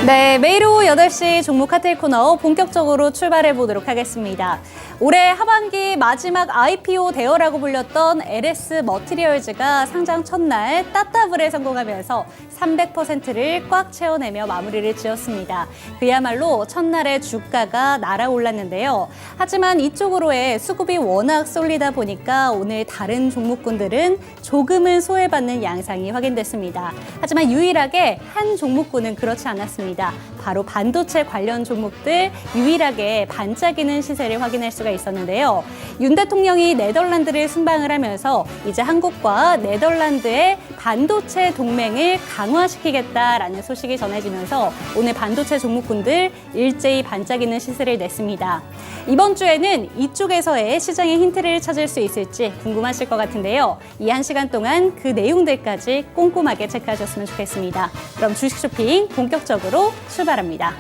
네, 매일 오후 8시 종목 카테일 코너 본격적으로 출발해 보도록 하겠습니다. 올해 하반기 마지막 IPO 대여라고 불렸던 LS 머티리얼즈가 상장 첫날 따따블에 성공하면서 300%를 꽉 채워내며 마무리를 지었습니다. 그야말로 첫날에 주가가 날아올랐는데요. 하지만 이쪽으로의 수급이 워낙 쏠리다 보니까 오늘 다른 종목군들은 조금은 소외받는 양상이 확인됐습니다. 하지만 유일하게 한 종목군은 그렇지 않았습니다. 바로 반도체 관련 종목들 유일하게 반짝이는 시세를 확인할 수가 있었는데요. 윤 대통령이 네덜란드를 순방을 하면서 이제 한국과 네덜란드의 반도체 동맹을 강화시키겠다라는 소식이 전해지면서 오늘 반도체 종목군들 일제히 반짝이는 시세를 냈습니다. 이번 주에는 이쪽에서의 시장의 힌트를 찾을 수 있을지 궁금하실 것 같은데요. 이 한 시간 동안 그 내용들까지 꼼꼼하게 체크하셨으면 좋겠습니다. 그럼 주식 쇼핑 본격적으로 출발합니다.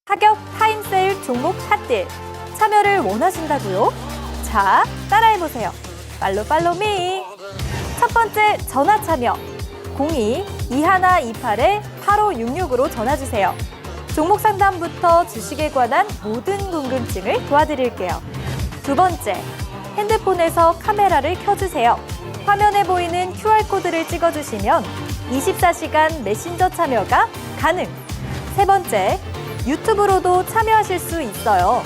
하격 타임세일 종목 핫딜 참여를 원하신다고요? 자, 따라해보세요. 팔로미. 첫 번째 전화 참여 02-2128-8566으로 전화주세요. 종목 상담부터 주식에 관한 모든 궁금증을 도와드릴게요. 두 번째, 핸드폰에서 카메라를 켜주세요. 화면에 보이는 QR코드를 찍어주시면 24시간 메신저 참여가 가능. 세 번째, 유튜브로도 참여하실 수 있어요.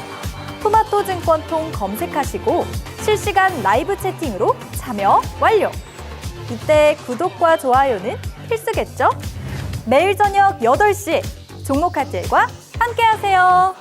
토마토 증권통 검색하시고 실시간 라이브 채팅으로 참여 완료. 이때 구독과 좋아요는 필수겠죠? 매일 저녁 8시 종목 핫딜과 함께하세요.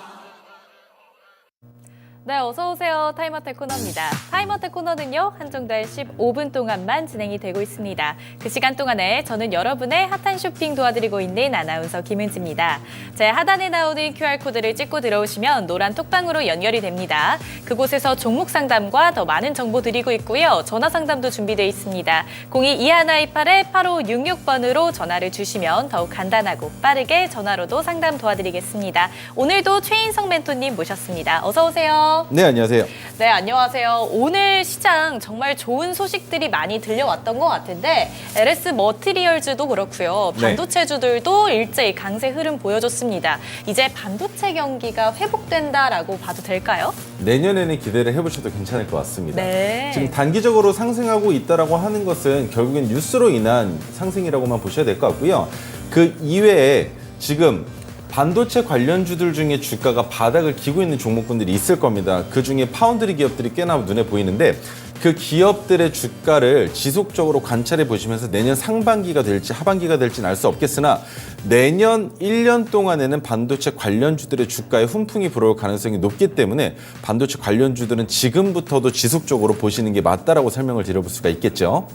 네, 어서 오세요. 타임어택 코너입니다. 타임어택 코너는요, 한정 달 15분 동안만 진행이 되고 있습니다. 그 시간 동안에 저는 여러분의 핫한 쇼핑 도와드리고 있는 아나운서 김은지입니다. 제 하단에 나오는 QR코드를 찍고 들어오시면 노란 톡방으로 연결이 됩니다. 그곳에서 종목 상담과 더 많은 정보 드리고 있고요. 전화 상담도 준비되어 있습니다. 02-2128-8566번으로 전화를 주시면 더욱 간단하고 빠르게 전화로도 상담 도와드리겠습니다. 오늘도 최인성 멘토님 모셨습니다. 어서 오세요. 네, 안녕하세요. 네, 안녕하세요. 오늘 시장 정말 좋은 소식들이 많이 들려왔던 것 같은데 LS 머티리얼즈도 그렇고요. 반도체주들도 일제히 강세 흐름 보여줬습니다. 이제 반도체 경기가 회복된다라고 봐도 될까요? 내년에는 기대를 해보셔도 괜찮을 것 같습니다. 네. 지금 단기적으로 상승하고 있다고 하는 것은 결국엔 뉴스로 인한 상승이라고만 보셔야 될 것 같고요. 그 이외에 지금 반도체 관련주들 중에 주가가 바닥을 기고 있는 종목군들이 있을 겁니다. 그중에 파운드리 기업들이 꽤나 눈에 보이는데 그 기업들의 주가를 지속적으로 관찰해 보시면서 내년 상반기가 될지 하반기가 될지는 알 수 없겠으나 내년 1년 동안에는 반도체 관련주들의 주가에 훈풍이 불어올 가능성이 높기 때문에 반도체 관련주들은 지금부터도 지속적으로 보시는 게 맞다라고 설명을 드려볼 수가 있겠죠.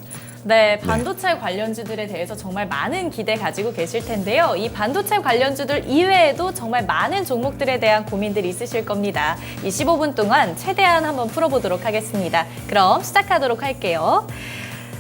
네, 반도체 관련주들에 대해서 정말 많은 기대 가지고 계실 텐데요. 이 반도체 관련주들 이외에도 정말 많은 종목들에 대한 고민들이 있으실 겁니다. 이 15분 동안 최대한 한번 풀어보도록 하겠습니다. 그럼 시작하도록 할게요.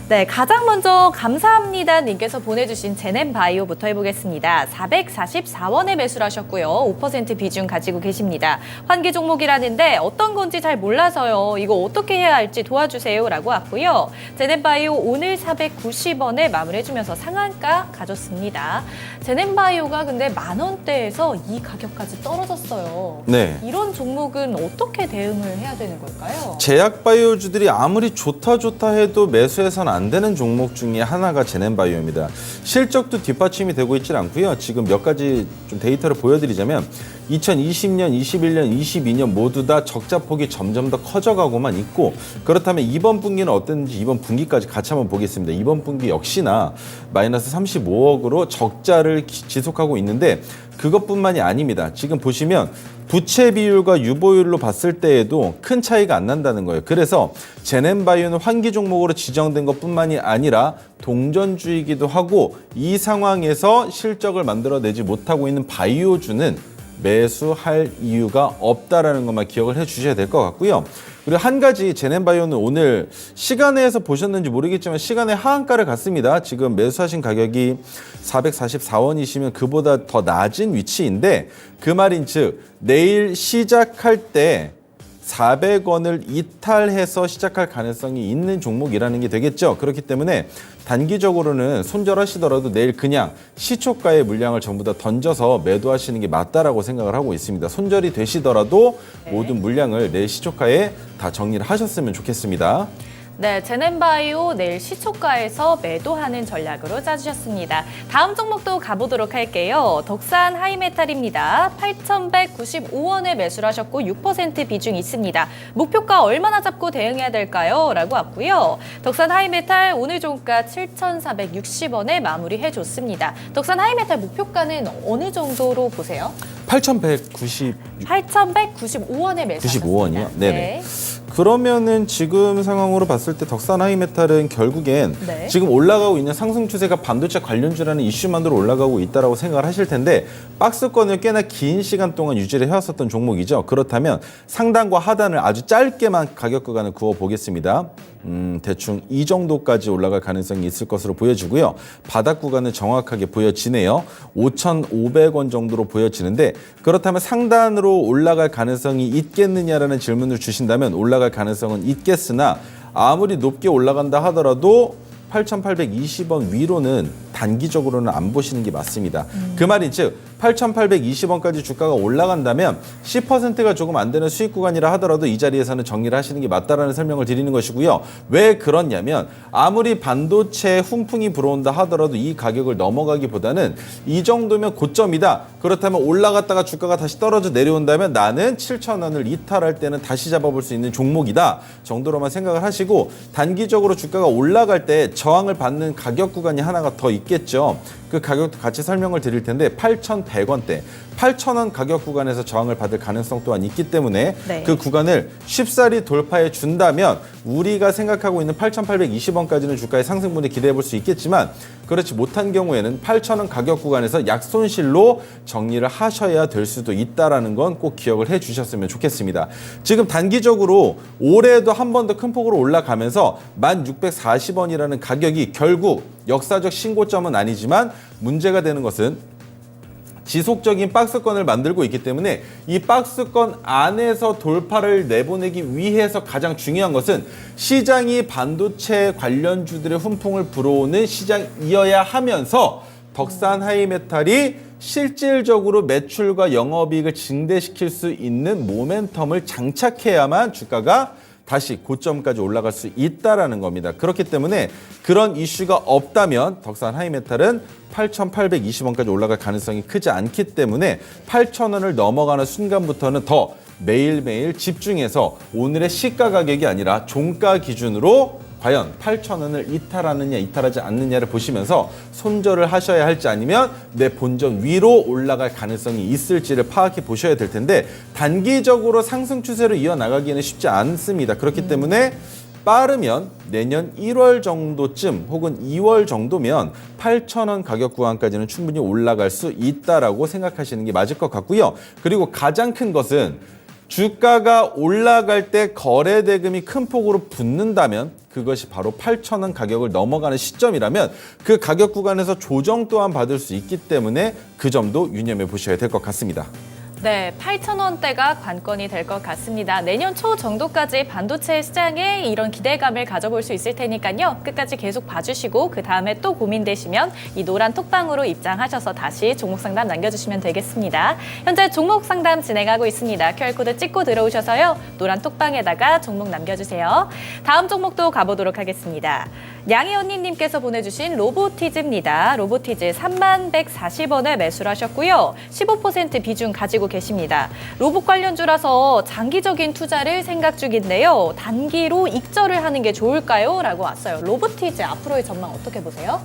네, 가장 먼저 감사합니다 님께서 보내주신 제넨바이오부터 해보겠습니다. 444원에 매수를 하셨고요. 5% 비중 가지고 계십니다. 환기 종목이라는데 어떤 건지 잘 몰라서요. 이거 어떻게 해야 할지 도와주세요 라고 왔고요. 제넨바이오 오늘 490원에 마무리해주면서 상한가 가졌습니다. 제넨바이오가 근데 10,000원대에서 이 가격까지 떨어졌어요. 네. 이런 종목은 어떻게 대응을 해야 되는 걸까요? 제약바이오주들이 아무리 좋다 해도 매수해서는 안 되는 종목 중에 하나가 제넨바이오입니다. 실적도 뒷받침이 되고 있지 않고요. 지금 몇 가지 좀 데이터를 보여드리자면 2020년, 21년, 22년 모두 다 적자폭이 점점 더 커져가고만 있고 그렇다면 이번 분기는 어땠는지 이번 분기까지 같이 한번 보겠습니다. 이번 분기 역시나 마이너스 35억으로 적자를 지속하고 있는데 그것뿐만이 아닙니다. 지금 보시면 부채 비율과 유보율로 봤을 때에도 큰 차이가 안 난다는 거예요. 그래서 제넨바이오는 환기 종목으로 지정된 것뿐만이 아니라 동전주이기도 하고 이 상황에서 실적을 만들어내지 못하고 있는 바이오주는 매수할 이유가 없다라는 것만 기억을 해주셔야 될 것 같고요. 그리고 한 가지 제넨바이오는 오늘 시간에서 보셨는지 모르겠지만 시간에 하한가를 갔습니다. 지금 매수하신 가격이 444원이시면 그보다 더 낮은 위치인데 그 말인즉 내일 시작할 때 400원을 이탈해서 시작할 가능성이 있는 종목이라는 게 되겠죠. 그렇기 때문에 단기적으로는 손절하시더라도 내일 그냥 시초가의 물량을 전부 다 던져서 매도하시는 게 맞다라고 생각을 하고 있습니다. 손절이 되시더라도 모든 물량을 내일 시초가에 다 정리를 하셨으면 좋겠습니다. 네, 제넨바이오 내일 시초가에서 매도하는 전략으로 짜주셨습니다. 다음 종목도 가보도록 할게요. 덕산 하이메탈입니다. 8,195원에 매수를 하셨고 6% 비중 있습니다. 목표가 얼마나 잡고 대응해야 될까요? 라고 왔고요. 덕산 하이메탈 오늘 종가 7,460원에 마무리해줬습니다. 덕산 하이메탈 목표가는 어느 정도로 보세요? 8,195원에 매수하셨습니다. 95원이요? 네네. 그러면은 지금 상황으로 봤을 때 덕산 하이메탈은 결국엔 네. 지금 올라가고 있는 상승 추세가 반도체 관련주라는 이슈만으로 올라가고 있다라고 생각을 하실 텐데 박스권을 꽤나 긴 시간 동안 유지를 해왔었던 종목이죠. 그렇다면 상단과 하단을 아주 짧게만 가격 구간을 그어 보겠습니다. 대충 이 정도까지 올라갈 가능성이 있을 것으로 보여지고요. 바닥 구간은 정확하게 보여지네요. 5,500원 정도로 보여지는데 그렇다면 상단으로 올라갈 가능성이 있겠느냐라는 질문을 주신다면 올라갈 가능성은 있겠으나 아무리 높게 올라간다 하더라도 8,820원 위로는 단기적으로는 안 보시는 게 맞습니다. 그 말인 즉 8,820원까지 주가가 올라간다면 10%가 조금 안 되는 수익 구간이라 하더라도 이 자리에서는 정리를 하시는 게 맞다라는 설명을 드리는 것이고요. 왜 그러냐면 아무리 반도체 훈풍이 불어온다 하더라도 이 가격을 넘어가기보다는 이 정도면 고점이다. 그렇다면 올라갔다가 주가가 다시 떨어져 내려온다면 나는 7,000원을 이탈할 때는 다시 잡아볼 수 있는 종목이다 정도로만 생각을 하시고 단기적으로 주가가 올라갈 때 저항을 받는 가격 구간이 하나가 더 있겠죠. 그 가격도 같이 설명을 드릴 텐데 8,100원대, 8,000원 가격 구간에서 저항을 받을 가능성 또한 있기 때문에 네. 그 구간을 쉽사리 돌파해 준다면 우리가 생각하고 있는 8,820원까지는 주가의 상승분을 기대해 볼 수 있겠지만 그렇지 못한 경우에는 8,000원 가격 구간에서 약손실로 정리를 하셔야 될 수도 있다는 건 꼭 기억을 해 주셨으면 좋겠습니다. 지금 단기적으로 올해도 한 번 더 큰 폭으로 올라가면서 1,640원이라는 가격이 결국 역사적 신고점은 아니지만 문제가 되는 것은 지속적인 박스권을 만들고 있기 때문에 이 박스권 안에서 돌파를 내보내기 위해서 가장 중요한 것은 시장이 반도체 관련주들의 훈풍을 불어오는 시장이어야 하면서 덕산 하이메탈이 실질적으로 매출과 영업이익을 증대시킬 수 있는 모멘텀을 장착해야만 주가가 다시 고점까지 올라갈 수 있다라는 겁니다. 그렇기 때문에 그런 이슈가 없다면 덕산 하이메탈은 8,820원까지 올라갈 가능성이 크지 않기 때문에 8,000원을 넘어가는 순간부터는 더 매일매일 집중해서 오늘의 시가 가격이 아니라 종가 기준으로 과연 8,000원을 이탈하느냐 이탈하지 않느냐를 보시면서 손절을 하셔야 할지 아니면 내 본전 위로 올라갈 가능성이 있을지를 파악해 보셔야 될 텐데 단기적으로 상승 추세로 이어나가기에는 쉽지 않습니다. 그렇기 때문에 빠르면 내년 1월 정도쯤 혹은 2월 정도면 8,000원 가격 구간까지는 충분히 올라갈 수 있다라고 생각하시는 게 맞을 것 같고요. 그리고 가장 큰 것은 주가가 올라갈 때 거래 대금이 큰 폭으로 붙는다면 그것이 바로 8,000원 가격을 넘어가는 시점이라면 그 가격 구간에서 조정 또한 받을 수 있기 때문에 그 점도 유념해 보셔야 될 것 같습니다. 네, 8,000원대가 관건이 될 것 같습니다. 내년 초 정도까지 반도체 시장에 이런 기대감을 가져볼 수 있을 테니까요. 끝까지 계속 봐주시고 그 다음에 또 고민되시면 이 노란 톡방으로 입장하셔서 다시 종목 상담 남겨주시면 되겠습니다. 현재 종목 상담 진행하고 있습니다. QR코드 찍고 들어오셔서요. 노란 톡방에다가 종목 남겨주세요. 다음 종목도 가보도록 하겠습니다. 양희언니님께서 보내주신 로보티즈입니다. 로보티즈 31,140원에 매수를 하셨고요. 15% 비중 가지고 계십니다. 로봇 관련주라서 장기적인 투자를 생각 중인데요. 단기로 익절을 하는 게 좋을까요? 라고 왔어요. 로보티즈 앞으로의 전망 어떻게 보세요?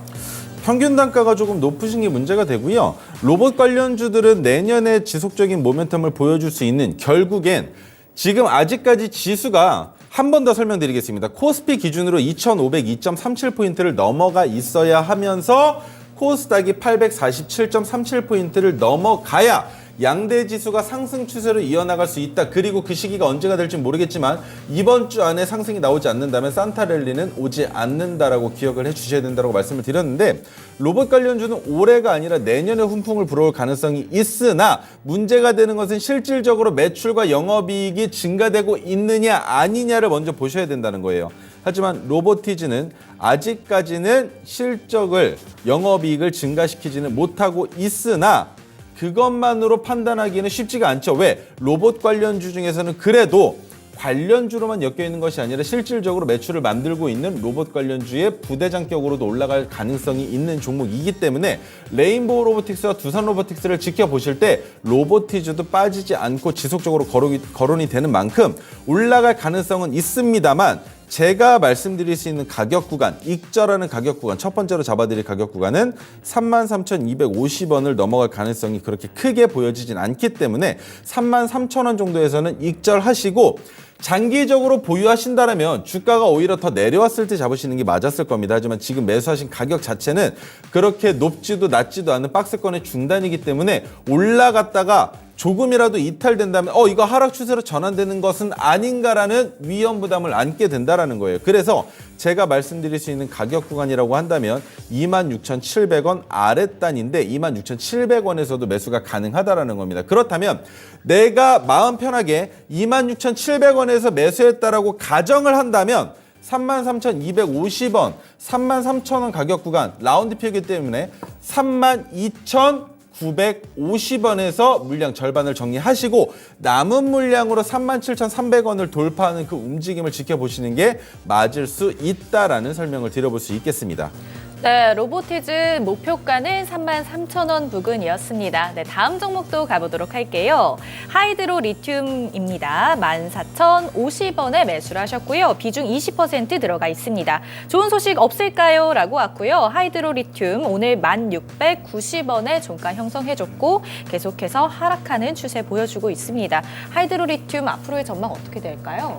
평균 단가가 조금 높으신 게 문제가 되고요. 로봇 관련주들은 내년에 지속적인 모멘텀을 보여줄 수 있는 결국엔 지금 아직까지 지수가 한 번 더 설명드리겠습니다. 코스피 기준으로 2,502.37포인트를 넘어가 있어야 하면서 코스닥이 847.37포인트를 넘어가야 양대 지수가 상승 추세로 이어나갈 수 있다. 그리고 그 시기가 언제가 될지 모르겠지만 이번 주 안에 상승이 나오지 않는다면 산타랠리는 오지 않는다라고 기억을 해주셔야 된다고 말씀을 드렸는데 로봇 관련주는 올해가 아니라 내년에 훈풍을 불어올 가능성이 있으나 문제가 되는 것은 실질적으로 매출과 영업이익이 증가되고 있느냐 아니냐를 먼저 보셔야 된다는 거예요. 하지만 로보티즈는 아직까지는 실적을 영업이익을 증가시키지는 못하고 있으나 그것만으로 판단하기는 쉽지가 않죠. 왜? 로봇 관련주 중에서는 그래도 관련주로만 엮여 있는 것이 아니라 실질적으로 매출을 만들고 있는 로봇 관련주의 부대장격으로도 올라갈 가능성이 있는 종목이기 때문에 레인보우 로보틱스와 두산 로보틱스를 지켜보실 때 로보티즈도 빠지지 않고 지속적으로 거론이 되는 만큼 올라갈 가능성은 있습니다만 제가 말씀드릴 수 있는 가격 구간, 익절하는 가격 구간, 첫 번째로 잡아드릴 가격 구간은 33,250원을 넘어갈 가능성이 그렇게 크게 보여지진 않기 때문에 33,000원 정도에서는 익절하시고 장기적으로 보유하신다면 주가가 오히려 더 내려왔을 때 잡으시는 게 맞았을 겁니다. 하지만 지금 매수하신 가격 자체는 그렇게 높지도 낮지도 않은 박스권의 중단이기 때문에 올라갔다가 조금이라도 이탈된다면 이거 하락 추세로 전환되는 것은 아닌가라는 위험 부담을 안게 된다라는 거예요. 그래서 제가 말씀드릴 수 있는 가격 구간이라고 한다면 26,700원 아랫단인데 26,700원에서도 매수가 가능하다라는 겁니다. 그렇다면 내가 마음 편하게 26,700원에서 매수했다라고 가정을 한다면 33,250원, 33,000원 가격 구간 라운드표이기 때문에 32,950원에서 물량 절반을 정리하시고 남은 물량으로 37,300원을 돌파하는 그 움직임을 지켜보시는 게 맞을 수 있다라는 설명을 드려볼 수 있겠습니다. 네, 로보티즈 목표가는 33,000원 부근이었습니다. 네, 다음 종목도 가보도록 할게요. 하이드로 리튬입니다. 14,050원에 매수를 하셨고요. 비중 20% 들어가 있습니다. 좋은 소식 없을까요? 라고 왔고요. 하이드로 리튬 오늘 1,690원에 종가 형성해줬고 계속해서 하락하는 추세 보여주고 있습니다. 하이드로 리튬 앞으로의 전망 어떻게 될까요?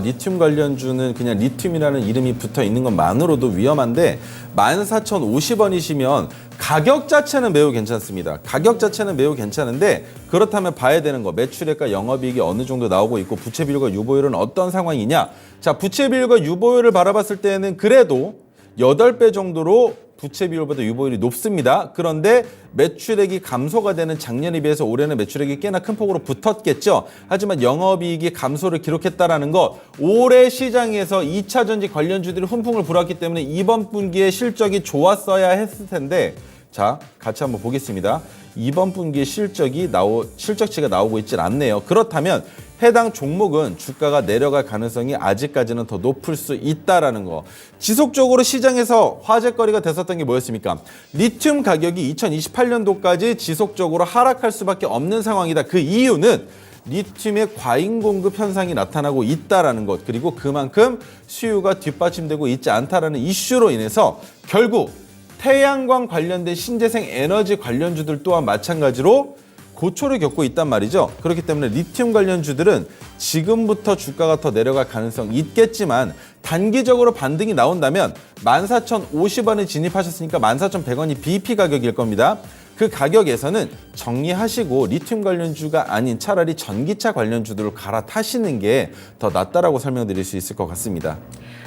리튬 관련주는 그냥 리튬이라는 이름이 붙어 있는 것만으로도 위험한데 14,050원이시면 가격 자체는 매우 괜찮습니다. 가격 자체는 매우 괜찮은데 그렇다면 봐야 되는 거 매출액과 영업이익이 어느 정도 나오고 있고 부채 비율과 유보율은 어떤 상황이냐. 자, 부채 비율과 유보율을 바라봤을 때는 그래도 8배 정도로 부채 비율보다 유보율이 높습니다. 그런데 매출액이 감소가 되는 작년에 비해서 올해는 매출액이 꽤나 큰 폭으로 붙었겠죠. 하지만 영업이익이 감소를 기록했다라는 것, 올해 시장에서 2차 전지 관련주들이 훈풍을 불었기 때문에 이번 분기에 실적이 좋았어야 했을 텐데 자, 같이 한번 보겠습니다. 이번 분기에 실적치가 나오고 있질 않네요. 그렇다면 해당 종목은 주가가 내려갈 가능성이 아직까지는 더 높을 수 있다라는 거. 지속적으로 시장에서 화제거리가 됐었던 게 뭐였습니까? 리튬 가격이 2028년도까지 지속적으로 하락할 수밖에 없는 상황이다. 그 이유는 리튬의 과잉 공급 현상이 나타나고 있다라는 것, 그리고 그만큼 수요가 뒷받침되고 있지 않다라는 이슈로 인해서 결국 태양광 관련된 신재생 에너지 관련주들 또한 마찬가지로 고초를 겪고 있단 말이죠. 그렇기 때문에 리튬 관련주들은 지금부터 주가가 더 내려갈 가능성이 있겠지만 단기적으로 반등이 나온다면 14,050원에 진입하셨으니까 14,100원이 BP 가격일 겁니다. 그 가격에서는 정리하시고 리튬 관련주가 아닌 차라리 전기차 관련주들을 갈아타시는 게 더 낫다라고 설명드릴 수 있을 것 같습니다.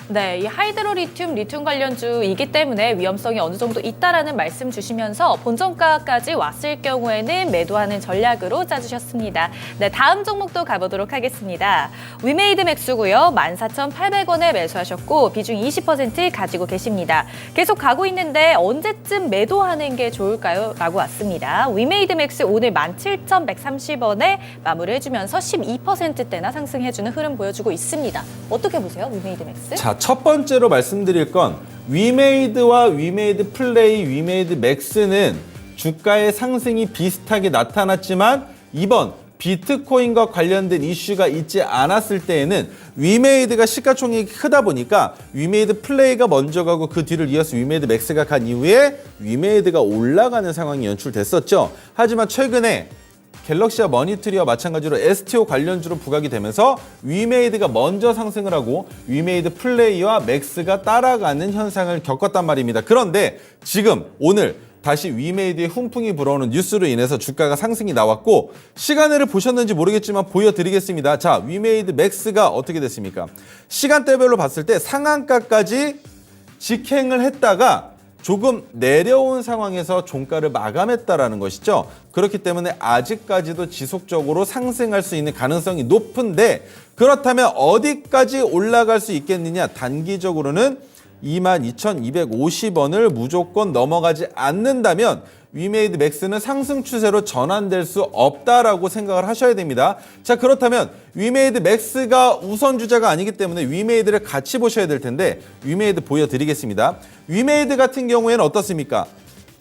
네, 이 하이드로 리튬 관련주이기 때문에 위험성이 어느 정도 있다라는 말씀 주시면서 본전가까지 왔을 경우에는 매도하는 전략으로 짜주셨습니다. 네, 다음 종목도 가보도록 하겠습니다. 위메이드 맥스고요. 14,800원에 매수하셨고 비중 20% 가지고 계십니다. 계속 가고 있는데 언제쯤 매도하는 게 좋을까요? 라고 왔습니다. 위메이드 맥스 오늘 17,130원에 마무리해주면서 12%대나 상승해주는 흐름 보여주고 있습니다. 어떻게 보세요, 위메이드 맥스? 자, 첫 번째로 말씀드릴 건 위메이드와 위메이드 플레이, 위메이드 맥스는 주가의 상승이 비슷하게 나타났지만 이번 비트코인과 관련된 이슈가 있지 않았을 때에는 위메이드가 시가총액이 크다 보니까 위메이드 플레이가 먼저 가고 그 뒤를 이어서 위메이드 맥스가 간 이후에 위메이드가 올라가는 상황이 연출됐었죠. 하지만 최근에 갤럭시와 머니트리와 마찬가지로 STO 관련주로 부각이 되면서 위메이드가 먼저 상승을 하고 위메이드 플레이와 맥스가 따라가는 현상을 겪었단 말입니다. 그런데 지금 오늘 다시 위메이드의 훈풍이 불어오는 뉴스로 인해서 주가가 상승이 나왔고 시간을 보셨는지 모르겠지만 보여드리겠습니다. 자, 위메이드 맥스가 어떻게 됐습니까? 시간대별로 봤을 때 상한가까지 직행을 했다가 조금 내려온 상황에서 종가를 마감했다라는 것이죠. 그렇기 때문에 아직까지도 지속적으로 상승할 수 있는 가능성이 높은데 그렇다면 어디까지 올라갈 수 있겠느냐? 단기적으로는 22,250원을 무조건 넘어가지 않는다면 위메이드 맥스는 상승 추세로 전환될 수 없다라고 생각을 하셔야 됩니다. 자, 그렇다면 위메이드 맥스가 우선주자가 아니기 때문에 위메이드를 같이 보셔야 될 텐데 위메이드 보여드리겠습니다. 위메이드 같은 경우에는 어떻습니까?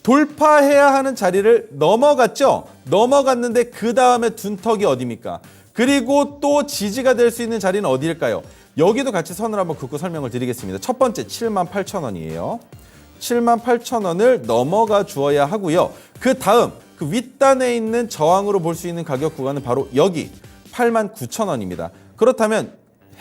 돌파해야 하는 자리를 넘어갔죠? 넘어갔는데 그 다음에 둔턱이 어디입니까? 그리고 또 지지가 될 수 있는 자리는 어디일까요? 여기도 같이 선을 한번 긋고 설명을 드리겠습니다. 첫 번째 78,000원이에요. 78,000원을 넘어가 주어야 하고요. 그 다음 그 윗단에 있는 저항으로 볼 수 있는 가격 구간은 바로 여기 89,000원입니다. 그렇다면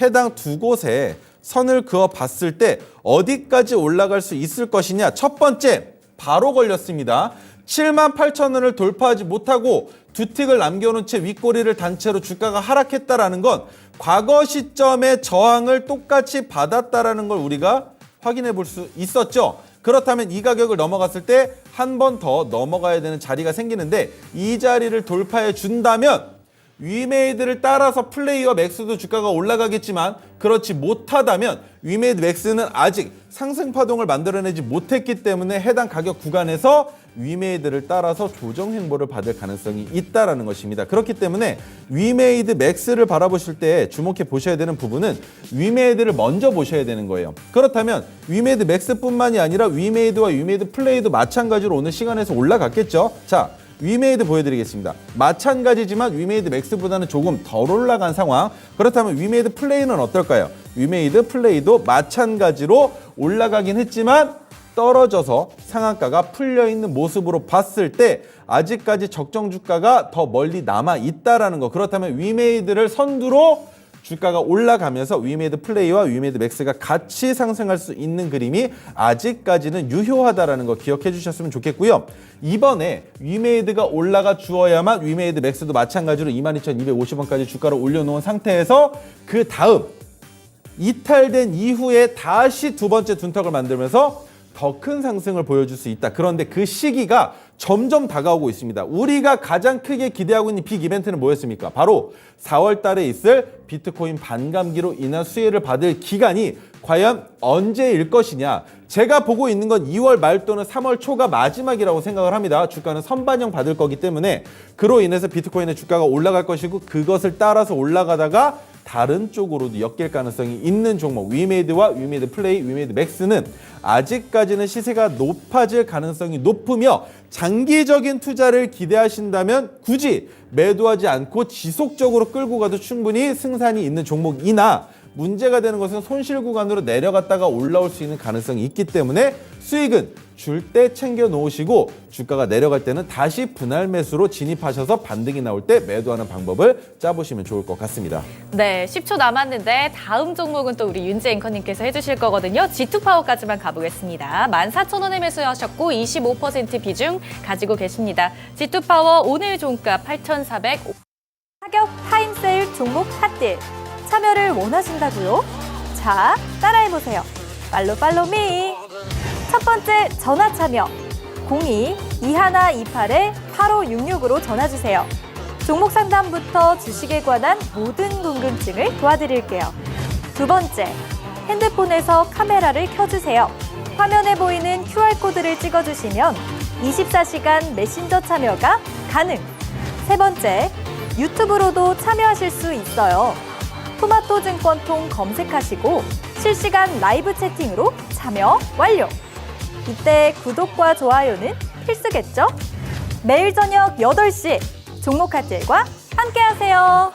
해당 두 곳에 선을 그어 봤을 때 어디까지 올라갈 수 있을 것이냐? 첫 번째 바로 걸렸습니다. 78,000원을 돌파하지 못하고 두 틱을 남겨놓은 채 윗꼬리를 단 채로 주가가 하락했다라는 건 과거 시점의 저항을 똑같이 받았다라는 걸 우리가 확인해 볼 수 있었죠. 그렇다면 이 가격을 넘어갔을 때 한 번 더 넘어가야 되는 자리가 생기는데 이 자리를 돌파해 준다면 위메이드를 따라서 플레이와 맥스도 주가가 올라가겠지만 그렇지 못하다면 위메이드 맥스는 아직 상승 파동을 만들어내지 못했기 때문에 해당 가격 구간에서 위메이드를 따라서 조정 행보를 받을 가능성이 있다라는 것입니다. 그렇기 때문에 위메이드 맥스를 바라보실 때 주목해 보셔야 되는 부분은 위메이드를 먼저 보셔야 되는 거예요. 그렇다면 위메이드 맥스뿐만이 아니라 위메이드와 위메이드 플레이도 마찬가지로 오늘 시간에서 올라갔겠죠. 자, 위메이드 보여드리겠습니다. 마찬가지지만 위메이드 맥스보다는 조금 덜 올라간 상황. 그렇다면 위메이드 플레이는 어떨까요? 위메이드 플레이도 마찬가지로 올라가긴 했지만 떨어져서 상한가가 풀려있는 모습으로 봤을 때 아직까지 적정 주가가 더 멀리 남아 있다라는 거. 그렇다면 위메이드를 선두로 주가가 올라가면서 위메이드 플레이와 위메이드 맥스가 같이 상승할 수 있는 그림이 아직까지는 유효하다라는 거 기억해 주셨으면 좋겠고요. 이번에 위메이드가 올라가 주어야만 위메이드 맥스도 마찬가지로 22,250원까지 주가를 올려놓은 상태에서 그 다음 이탈된 이후에 다시 두 번째 둔턱을 만들면서 더 큰 상승을 보여줄 수 있다. 그런데 그 시기가 점점 다가오고 있습니다. 우리가 가장 크게 기대하고 있는 빅 이벤트는 뭐였습니까? 바로 4월 달에 있을 비트코인 반감기로 인한 수혜를 받을 기간이 과연 언제일 것이냐. 제가 보고 있는 건 2월 말 또는 3월 초가 마지막이라고 생각을 합니다. 주가는 선반영 받을 거기 때문에 그로 인해서 비트코인의 주가가 올라갈 것이고 그것을 따라서 올라가다가 다른 쪽으로도 엮일 가능성이 있는 종목 위메이드와 위메이드 플레이, 위메이드 맥스는 아직까지는 시세가 높아질 가능성이 높으며 장기적인 투자를 기대하신다면 굳이 매도하지 않고 지속적으로 끌고 가도 충분히 승산이 있는 종목이나 문제가 되는 것은 손실 구간으로 내려갔다가 올라올 수 있는 가능성이 있기 때문에 수익은 줄 때 챙겨 놓으시고 주가가 내려갈 때는 다시 분할 매수로 진입하셔서 반등이 나올 때 매도하는 방법을 짜보시면 좋을 것 같습니다. 네, 10초 남았는데 다음 종목은 또 우리 윤지 앵커님께서 해주실 거거든요. G2파워까지만 가보겠습니다. 14,000원에 매수하셨고 25% 비중 가지고 계십니다. G2파워 오늘 종가 8,400. 가격 타임세일 종목 핫딜 참여를 원하신다고요? 자, 따라해보세요. 팔로미. 첫 번째 전화 참여 02-2128-8566으로 전화주세요. 종목 상담부터 주식에 관한 모든 궁금증을 도와드릴게요. 두 번째, 핸드폰에서 카메라를 켜주세요. 화면에 보이는 QR코드를 찍어주시면 24시간 메신저 참여가 가능. 세 번째, 유튜브로도 참여하실 수 있어요. 토마토 증권통 검색하시고 실시간 라이브 채팅으로 참여 완료. 이때 구독과 좋아요는 필수겠죠? 매일 저녁 8시 종목 핫딜과 함께하세요.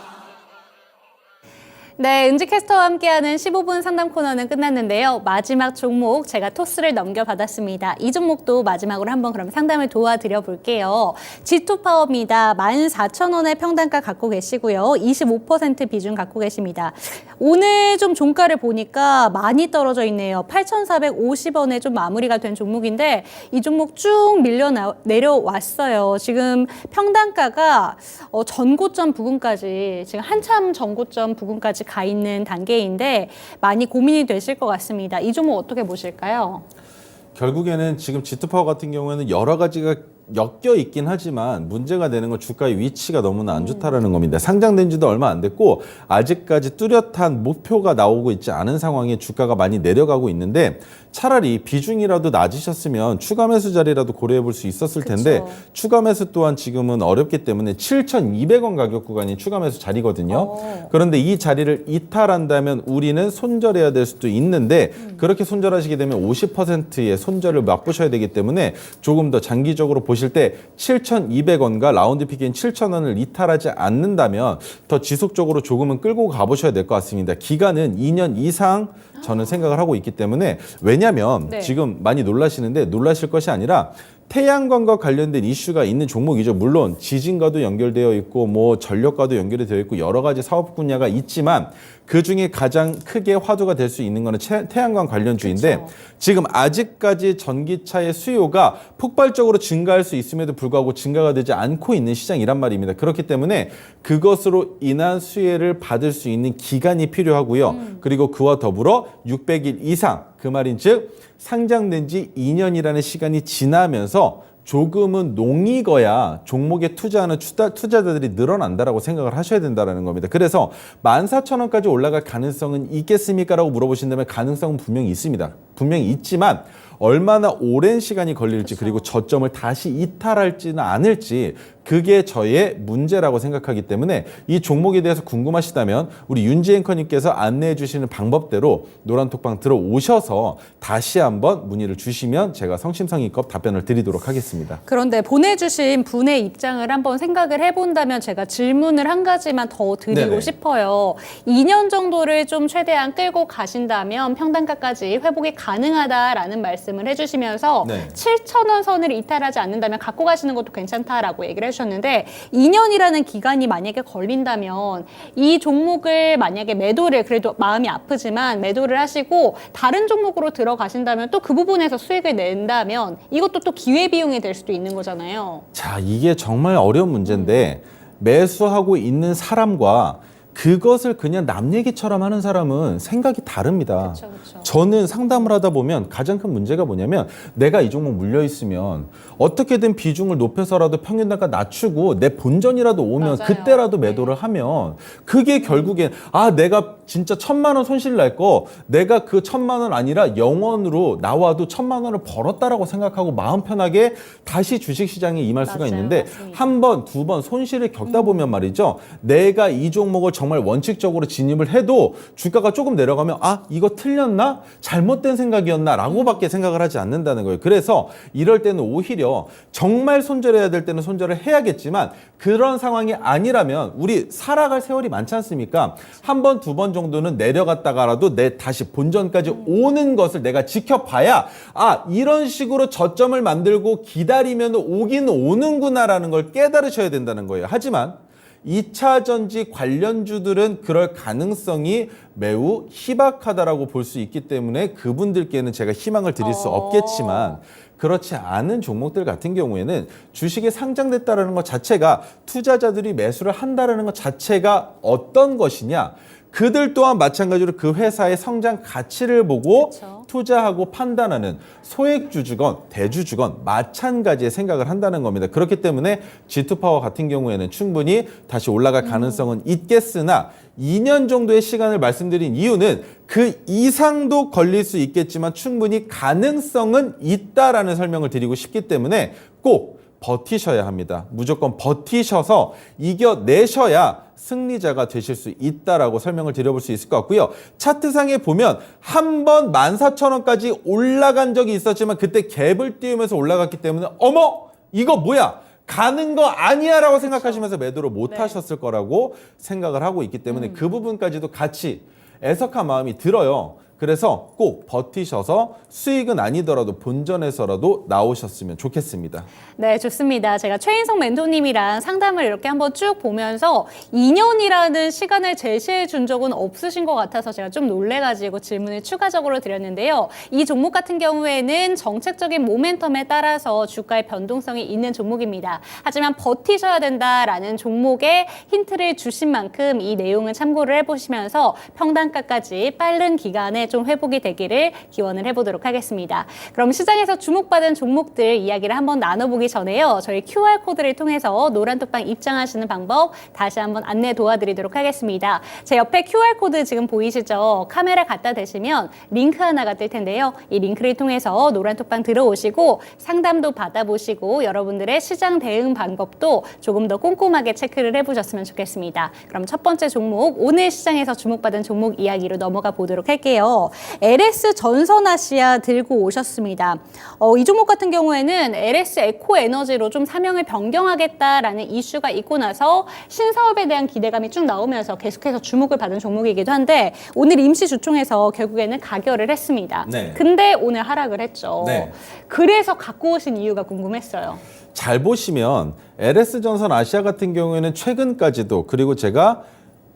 네, 은지 캐스터와 함께하는 15분 상담 코너는 끝났는데요. 마지막 종목 제가 토스를 넘겨받았습니다. 이 종목도 마지막으로 한번 그럼 상담을 도와드려 볼게요. G2파워입니다. 14,000원의 평단가 갖고 계시고요. 25% 비중 갖고 계십니다. 오늘 좀 종가를 보니까 많이 떨어져 있네요. 8,450원에 좀 마무리가 된 종목인데 이 종목 쭉 내려왔어요. 지금 평단가가 전고점 부근까지 지금 한참 전고점 부근까지 가 있는 단계인데 많이 고민이 되실 것 같습니다. 이 종목 어떻게 보실까요? 결국에는 지금 G2파워 같은 경우에는 여러 가지가 엮여 있긴 하지만 문제가 되는 건 주가의 위치가 너무나 안 좋다라는 겁니다. 상장된 지도 얼마 안 됐고 아직까지 뚜렷한 목표가 나오고 있지 않은 상황에 주가가 많이 내려가고 있는데 차라리 비중이라도 낮으셨으면 추가 매수 자리라도 고려해 볼 수 있었을 텐데 그쵸. 추가 매수 또한 지금은 어렵기 때문에 7,200원 가격 구간이 추가 매수 자리거든요. 그런데 이 자리를 이탈한다면 우리는 손절해야 될 수도 있는데 그렇게 손절하시게 되면 50%의 손절을 맛보셔야 되기 때문에 조금 더 장기적으로 보실 때 7,200원과 라운드 피기인 7,000원을 이탈하지 않는다면 더 지속적으로 조금은 끌고 가보셔야 될 것 같습니다. 기간은 2년 이상 저는 생각을 하고 있기 때문에 왜냐하면 네. 지금 많이 놀라시는데 놀라실 것이 아니라 태양광과 관련된 이슈가 있는 종목이죠. 물론 지진과도 연결되어 있고 뭐 전력과도 연결이 되어 있고 여러 가지 사업 분야가 있지만 그중에 가장 크게 화두가 될 수 있는 것은 태양광 관련주인데 그쵸. 지금 아직까지 전기차의 수요가 폭발적으로 증가할 수 있음에도 불구하고 증가가 되지 않고 있는 시장이란 말입니다. 그렇기 때문에 그것으로 인한 수혜를 받을 수 있는 기간이 필요하고요. 그리고 그와 더불어 600일 이상 그 말인즉 상장된 지 2년이라는 시간이 지나면서 조금은 농익어야 종목에 투자하는 투자자들이 늘어난다라고 생각을 하셔야 된다는 겁니다. 그래서 14,000원까지 올라갈 가능성은 있겠습니까? 라고 물어보신다면 가능성은 분명히 있습니다. 분명히 있지만 얼마나 오랜 시간이 걸릴지 그리고 저점을 다시 이탈할지는 않을지 그게 저의 문제라고 생각하기 때문에 이 종목에 대해서 궁금하시다면 우리 윤지 앵커님께서 안내해 주시는 방법대로 노란톡방 들어오셔서 다시 한번 문의를 주시면 제가 성심성의껏 답변을 드리도록 하겠습니다. 그런데 보내주신 분의 입장을 한번 생각을 해본다면 제가 질문을 한 가지만 더 드리고 네네. 싶어요. 2년 정도를 좀 최대한 끌고 가신다면 평단가까지 회복이 가능하다라는 말씀을 해주시면서 네. 7,000원 선을 이탈하지 않는다면 갖고 가시는 것도 괜찮다라고 얘기를 해주셨는데 2년이라는 기간이 만약에 걸린다면 이 종목을 만약에 매도를 그래도 마음이 아프지만 매도를 하시고 다른 종목으로 들어가신다면 또 그 부분에서 수익을 낸다면 이것도 또 기회비용이 될 수도 있는 거잖아요. 자, 이게 정말 어려운 문제인데 매수하고 있는 사람과 그것을 그냥 남 얘기처럼 하는 사람은 생각이 다릅니다. 그쵸, 그쵸. 저는 상담을 하다 보면 가장 큰 문제가 뭐냐면 내가 이 종목 물려 있으면 어떻게든 비중을 높여서라도 평균단가 낮추고 내 본전이라도 오면 맞아요. 그때라도 매도를 하면 그게 결국엔 내가 진짜 1,000만 원 손실 날 거 내가 그 1,000만 원 아니라 영원으로 나와도 1,000만 원을 벌었다라고 생각하고 마음 편하게 다시 주식시장에 임할 수가 맞아요. 있는데 맞습니다. 한 번, 두 번 손실을 겪다 보면 말이죠. 내가 이 종목을 정말 원칙적으로 진입을 해도 주가가 조금 내려가면 이거 틀렸나? 잘못된 생각이었나? 라고밖에 생각을 하지 않는다는 거예요. 그래서 이럴 때는 오히려 정말 손절해야 될 때는 손절을 해야겠지만 그런 상황이 아니라면 우리 살아갈 세월이 많지 않습니까? 한 번, 두 번 정도는 내려갔다가라도 내 다시 본전까지 오는 것을 내가 지켜봐야 이런 식으로 저점을 만들고 기다리면 오긴 오는구나라는 걸 깨달으셔야 된다는 거예요. 하지만 2차 전지 관련주들은 그럴 가능성이 매우 희박하다라고 볼 수 있기 때문에 그분들께는 제가 희망을 드릴 수 없겠지만 그렇지 않은 종목들 같은 경우에는 주식에 상장됐다는 것 자체가 투자자들이 매수를 한다는 것 자체가 어떤 것이냐 그들 또한 마찬가지로 그 회사의 성장 가치를 보고 그쵸. 투자하고 판단하는 소액주주건 대주주건 마찬가지의 생각을 한다는 겁니다. 그렇기 때문에 G2파워 같은 경우에는 충분히 다시 올라갈 가능성은 있겠으나 2년 정도의 시간을 말씀드린 이유는 그 이상도 걸릴 수 있겠지만 충분히 가능성은 있다라는 설명을 드리고 싶기 때문에 꼭 버티셔야 합니다. 무조건 버티셔서 이겨내셔야 승리자가 되실 수 있다라고 설명을 드려볼 수 있을 것 같고요. 차트상에 보면 한 번 14,000원까지 올라간 적이 있었지만 그때 갭을 띄우면서 올라갔기 때문에 어머! 이거 뭐야? 가는 거 아니야 라고 생각하시면서 매도를 못 하셨을 거라고 생각을 하고 있기 때문에 그 부분까지도 같이 애석한 마음이 들어요. 그래서 꼭 버티셔서 수익은 아니더라도 본전에서라도 나오셨으면 좋겠습니다. 네, 좋습니다. 제가 최인성 멘토님이랑 상담을 이렇게 한번 쭉 보면서 2년이라는 시간을 제시해 준 적은 없으신 것 같아서 제가 좀 놀래가지고 질문을 추가적으로 드렸는데요. 이 종목 같은 경우에는 정책적인 모멘텀에 따라서 주가의 변동성이 있는 종목입니다. 하지만 버티셔야 된다라는 종목에 힌트를 주신 만큼 이 내용은 참고를 해보시면서 평단가까지 빠른 기간에 좀 회복이 되기를 기원을 해보도록 하겠습니다. 그럼 시장에서 주목받은 종목들 이야기를 한번 나눠보기 전에요. 저희 QR코드를 통해서 노란톡방 입장하시는 방법 다시 한번 안내 도와드리도록 하겠습니다. 제 옆에 QR코드 지금 보이시죠? 카메라 갖다 대시면 링크 하나가 뜰 텐데요. 이 링크를 통해서 노란톡방 들어오시고 상담도 받아보시고 여러분들의 시장 대응 방법도 조금 더 꼼꼼하게 체크를 해보셨으면 좋겠습니다. 그럼 첫 번째 종목, 오늘 시장에서 주목받은 종목 이야기로 넘어가 보도록 할게요. LS 전선아시아 들고 오셨습니다. 이 종목 같은 경우에는 LS 에코에너지로 좀 사명을 변경하겠다라는 이슈가 있고 나서 신사업에 대한 기대감이 쭉 나오면서 계속해서 주목을 받은 종목이기도 한데 오늘 임시 주총에서 결국에는 가결을 했습니다. 네. 근데 오늘 하락을 했죠. 네. 그래서 갖고 오신 이유가 궁금했어요. 잘 보시면 LS전선 아시아 같은 경우에는 최근까지도 그리고 제가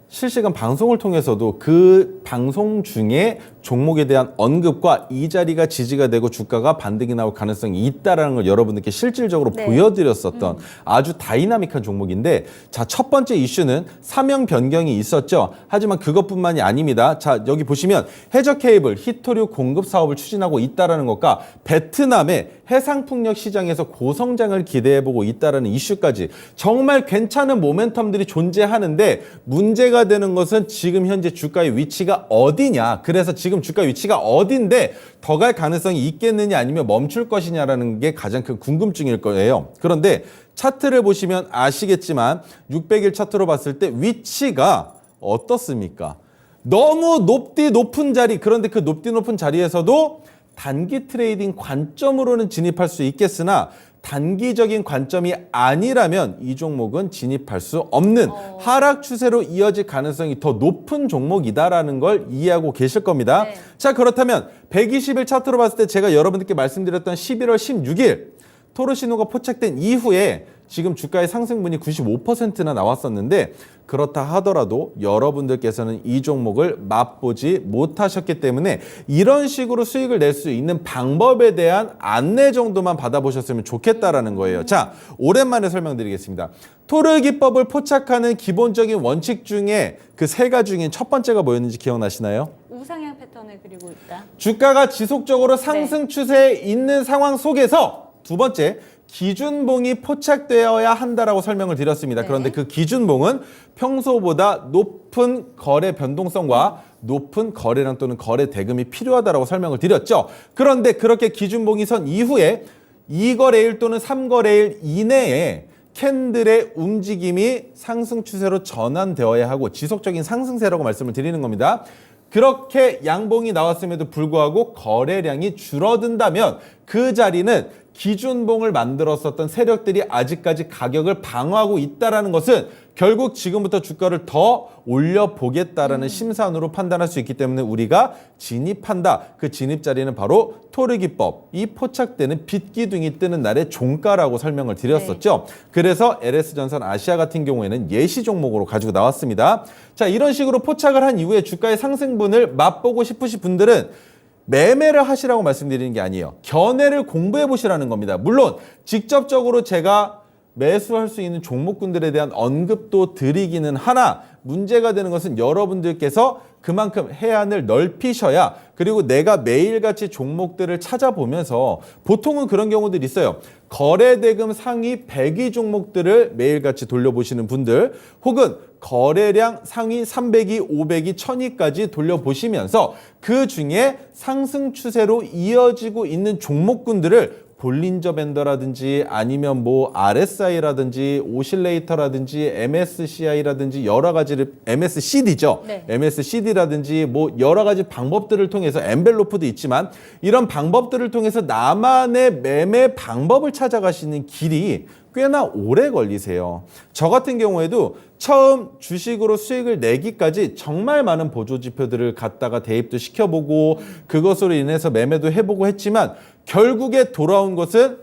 실시간 방송을 통해서도 그 방송 중에 종목에 대한 언급과 이 자리가 지지가 되고 주가가 반등이 나올 가능성이 있다는 걸 여러분들께 실질적으로 보여드렸었던 아주 다이나믹한 종목인데 자, 첫 번째 이슈는 사명 변경이 있었죠. 하지만 그것뿐만이 아닙니다. 자, 여기 보시면 해저 케이블, 히토류 공급 사업을 추진하고 있다는 것과 베트남의 해상풍력 시장에서 고성장을 기대해보고 있다는 이슈까지 정말 괜찮은 모멘텀들이 존재하는데 문제가 되는 것은 지금 현재 주가의 위치가 어디냐. 그래서 지금 주가 위치가 어딘데 더 갈 가능성이 있겠느냐 아니면 멈출 것이냐라는 게 가장 큰 궁금증일 거예요. 그런데 차트를 보시면 아시겠지만 600일 차트로 봤을 때 위치가 어떻습니까? 너무 높은 자리, 그런데 그 높은 자리에서도 단기 트레이딩 관점으로는 진입할 수 있겠으나 단기적인 관점이 아니라면 이 종목은 진입할 수 없는 하락 추세로 이어질 가능성이 더 높은 종목이다라는 걸 이해하고 계실 겁니다. 네. 자, 그렇다면 120일 차트로 봤을 때 제가 여러분들께 말씀드렸던 11월 16일 토르 신호가 포착된 이후에 지금 주가의 상승분이 95%나 나왔었는데 그렇다 하더라도 여러분들께서는 이 종목을 맛보지 못하셨기 때문에 이런 식으로 수익을 낼 수 있는 방법에 대한 안내 정도만 받아보셨으면 좋겠다라는 거예요. 자, 오랜만에 설명드리겠습니다. 토르 기법을 포착하는 기본적인 원칙 중에 그 세 가지 중에 첫 번째가 뭐였는지 기억나시나요? 우상향 패턴을 그리고 있다. 주가가 지속적으로 상승 추세에 있는 상황 속에서 두 번째, 기준봉이 포착되어야 한다라고 설명을 드렸습니다. 네. 그런데 그 기준봉은 평소보다 높은 거래 변동성과 높은 거래량 또는 거래 대금이 필요하다라고 설명을 드렸죠. 그런데 그렇게 기준봉이 선 이후에 2거래일 또는 3거래일 이내에 캔들의 움직임이 상승 추세로 전환되어야 하고 지속적인 상승세라고 말씀을 드리는 겁니다. 그렇게 양봉이 나왔음에도 불구하고 거래량이 줄어든다면 그 자리는 기준봉을 만들었었던 세력들이 아직까지 가격을 방어하고 있다는 것은 결국 지금부터 주가를 더 올려보겠다라는 심산으로 판단할 수 있기 때문에 우리가 진입한다. 그 진입 자리는 바로 토르 기법, 이 포착되는 빛기둥이 뜨는 날의 종가라고 설명을 드렸었죠. 그래서 LS전선 아시아 같은 경우에는 예시 종목으로 가지고 나왔습니다. 자, 이런 식으로 포착을 한 이후에 주가의 상승분을 맛보고 싶으신 분들은 매매를 하시라고 말씀드리는 게 아니에요. 견해를 공부해 보시라는 겁니다. 물론 직접적으로 제가 매수할 수 있는 종목군들에 대한 언급도 드리기는 하나 문제가 되는 것은 여러분들께서 그만큼 해안을 넓히셔야 그리고 내가 매일같이 종목들을 찾아보면서 보통은 그런 경우들이 있어요. 거래대금 상위 100위 종목들을 매일같이 돌려보시는 분들 혹은 거래량 상위 300위, 500위, 1000위까지 돌려보시면서 그 중에 상승 추세로 이어지고 있는 종목군들을 볼린저 밴더라든지 아니면 뭐 RSI라든지 오실레이터라든지 MSCI라든지 여러 가지를 MSCD죠. 네. MSCD라든지 뭐 여러 가지 방법들을 통해서 엔벨로프도 있지만 이런 방법들을 통해서 나만의 매매 방법을 찾아가시는 길이 꽤나 오래 걸리세요. 저 같은 경우에도 처음 주식으로 수익을 내기까지 정말 많은 보조 지표들을 갖다가 대입도 시켜보고 그것으로 인해서 매매도 해보고 했지만 결국에 돌아온 것은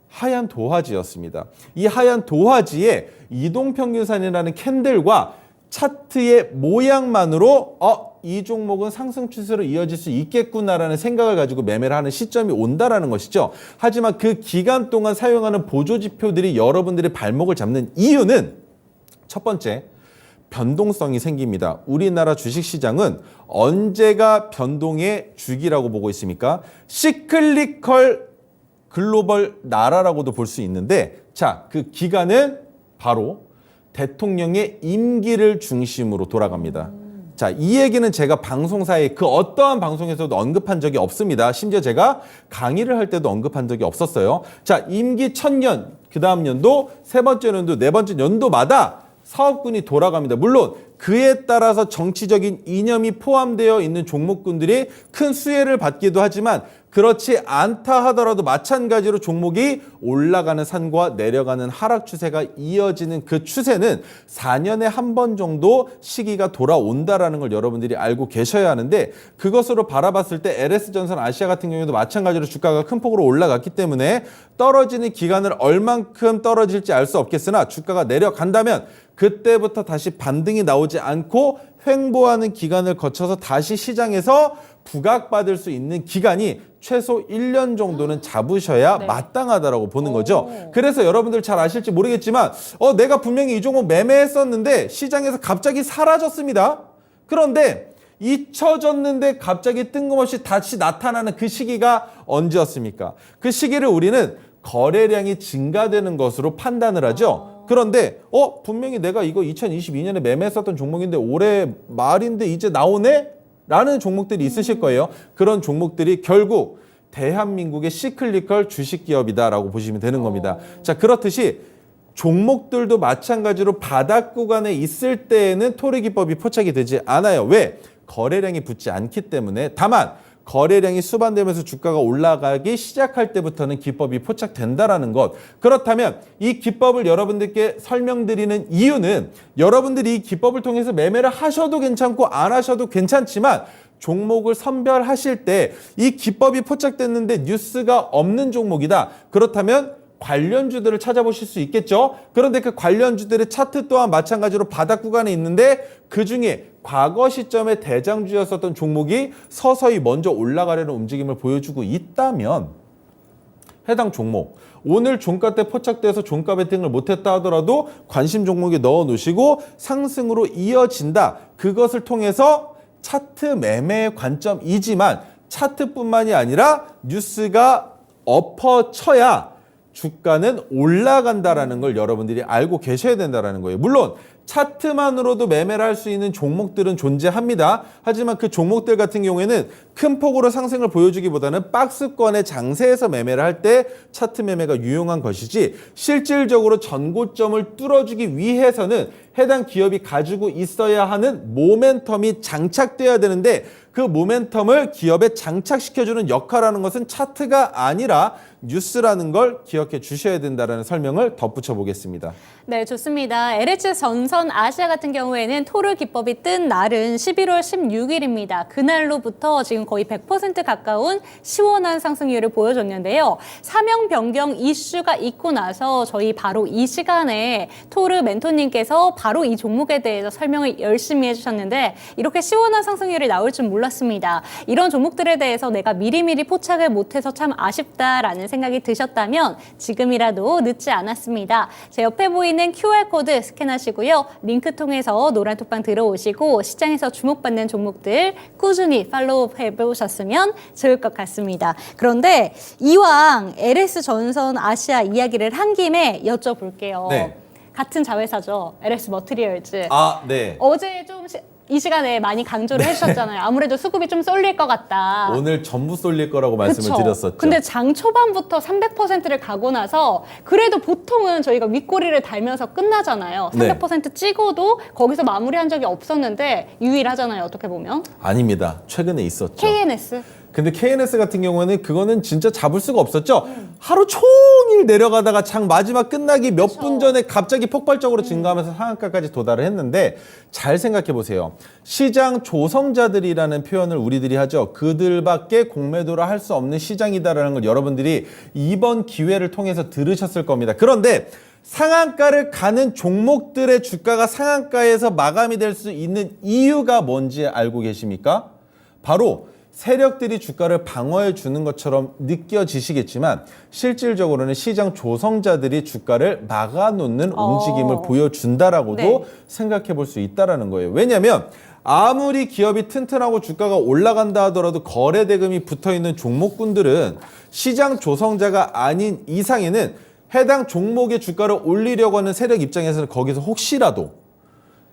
하얀 도화지였습니다. 이 하얀 도화지에 이동평균선이라는 캔들과 차트의 모양만으로 이 종목은 상승 추세로 이어질 수 있겠구나라는 생각을 가지고 매매를 하는 시점이 온다라는 것이죠. 하지만 그 기간 동안 사용하는 보조 지표들이 여러분들의 발목을 잡는 이유는 첫 번째, 변동성이 생깁니다. 우리나라 주식시장은 언제가 변동의 주기라고 보고 있습니까? 시클리컬 글로벌 나라라고도 볼 수 있는데 자, 그 기간은 바로 대통령의 임기를 중심으로 돌아갑니다. 자, 이 얘기는 제가 방송사에 그 어떠한 방송에서도 언급한 적이 없습니다. 심지어 제가 강의를 할 때도 언급한 적이 없었어요. 자, 임기 첫 년, 그 다음 연도, 세 번째 연도, 네 번째 연도마다 사업군이 돌아갑니다. 물론 그에 따라서 정치적인 이념이 포함되어 있는 종목군들이 큰 수혜를 받기도 하지만 그렇지 않다 하더라도 마찬가지로 종목이 올라가는 산과 내려가는 하락 추세가 이어지는 그 추세는 4년에 한 번 정도 시기가 돌아온다라는 걸 여러분들이 알고 계셔야 하는데 그것으로 바라봤을 때 LS전선 아시아 같은 경우에도 마찬가지로 주가가 큰 폭으로 올라갔기 때문에 떨어지는 기간을 얼만큼 떨어질지 알 수 없겠으나 주가가 내려간다면 그때부터 다시 반등이 나오지 않고 횡보하는 기간을 거쳐서 다시 시장에서 부각받을 수 있는 기간이 최소 1년 정도는 잡으셔야 마땅하다라고 보는 거죠. 그래서 여러분들 잘 아실지 모르겠지만 내가 분명히 이 종목 매매했었는데 시장에서 갑자기 사라졌습니다. 그런데 잊혀졌는데 갑자기 뜬금없이 다시 나타나는 그 시기가 언제였습니까? 그 시기를 우리는 거래량이 증가되는 것으로 판단을 하죠. 그런데 분명히 내가 이거 2022년에 매매했었던 종목인데 올해 말인데 이제 나오네? 라는 종목들이 있으실 거예요. 그런 종목들이 결국 대한민국의 시클리컬 주식기업이다라고 보시면 되는 겁니다. 자, 그렇듯이 종목들도 마찬가지로 바닥 구간에 있을 때에는 토르 기법이 포착이 되지 않아요. 왜? 거래량이 붙지 않기 때문에. 다만 거래량이 수반되면서 주가가 올라가기 시작할 때부터는 기법이 포착된다라는 것. 그렇다면 이 기법을 여러분들께 설명드리는 이유는 여러분들이 이 기법을 통해서 매매를 하셔도 괜찮고 안 하셔도 괜찮지만 종목을 선별하실 때 이 기법이 포착됐는데 뉴스가 없는 종목이다. 그렇다면 관련주들을 찾아보실 수 있겠죠. 그런데 그 관련주들의 차트 또한 마찬가지로 바닥 구간에 있는데 그중에 과거 시점에 대장주였었던 종목이 서서히 먼저 올라가려는 움직임을 보여주고 있다면 해당 종목 오늘 종가 때 포착돼서 종가 베팅을 못했다 하더라도 관심 종목에 넣어 놓으시고 상승으로 이어진다. 그것을 통해서 차트 매매의 관점이지만 차트뿐만이 아니라 뉴스가 엎어쳐야 주가는 올라간다라는 걸 여러분들이 알고 계셔야 된다라는 거예요. 물론 차트만으로도 매매를 할 수 있는 종목들은 존재합니다. 하지만 그 종목들 같은 경우에는 큰 폭으로 상승을 보여주기보다는 박스권의 장세에서 매매를 할 때 차트 매매가 유용한 것이지 실질적으로 전고점을 뚫어주기 위해서는 해당 기업이 가지고 있어야 하는 모멘텀이 장착돼야 되는데 그 모멘텀을 기업에 장착시켜주는 역할하는 것은 차트가 아니라 뉴스라는 걸 기억해 주셔야 된다는 설명을 덧붙여 보겠습니다. 네, 좋습니다. LS전선 아시아 같은 경우에는 토르 기법이 뜬 날은 11월 16일입니다. 그날로부터 지금 거의 100% 가까운 시원한 상승률을 보여줬는데요. 사명 변경 이슈가 있고 나서 저희 바로 이 시간에 토르 멘토님께서 바로 이 종목에 대해서 설명을 열심히 해주셨는데 이렇게 시원한 상승률이 나올 줄 몰랐습니다. 이런 종목들에 대해서 내가 미리미리 포착을 못해서 참 아쉽다라는 생각이 드셨다면 지금이라도 늦지 않았습니다. 제 옆에 보이는 QR코드 스캔하시고요. 링크 통해서 노란 톡방 들어오시고 시장에서 주목받는 종목들 꾸준히 팔로우 해보셨으면 좋을 것 같습니다. 그런데 이왕 LS전선 아시아 이야기를 한 김에 여쭤볼게요. 네. 같은 자회사죠. LS 머티리얼즈. 아, 네. 어제 좀 이 시간에 많이 강조를 해주셨잖아요. 아무래도 수급이 좀 쏠릴 것 같다. 오늘 전부 쏠릴 거라고 말씀을 그쵸? 드렸었죠. 근데 장 초반부터 300%를 가고 나서 그래도 보통은 저희가 윗꼬리를 달면서 끝나잖아요. 300% 찍어도 거기서 마무리한 적이 없었는데 유일하잖아요. 어떻게 보면. 아닙니다. 최근에 있었죠. KNS. 근데 KNS 같은 경우는 그거는 진짜 잡을 수가 없었죠. 하루 종일 종일 내려가다가 장 마지막 끝나기 몇 분 전에 갑자기 폭발적으로 증가하면서 상한가까지 도달을 했는데 잘 생각해 보세요. 시장 조성자들이라는 표현을 우리들이 하죠. 그들밖에 공매도를 할 수 없는 시장이다라는 걸 여러분들이 이번 기회를 통해서 들으셨을 겁니다. 그런데 상한가를 가는 종목들의 주가가 상한가에서 마감이 될 수 있는 이유가 뭔지 알고 계십니까? 바로 세력들이 주가를 방어해 주는 것처럼 느껴지시겠지만 실질적으로는 시장 조성자들이 주가를 막아놓는 움직임을 보여준다라고도 네. 생각해 볼 수 있다는 거예요. 왜냐하면 아무리 기업이 튼튼하고 주가가 올라간다 하더라도 거래 대금이 붙어있는 종목군들은 시장 조성자가 아닌 이상에는 해당 종목의 주가를 올리려고 하는 세력 입장에서는 거기서 혹시라도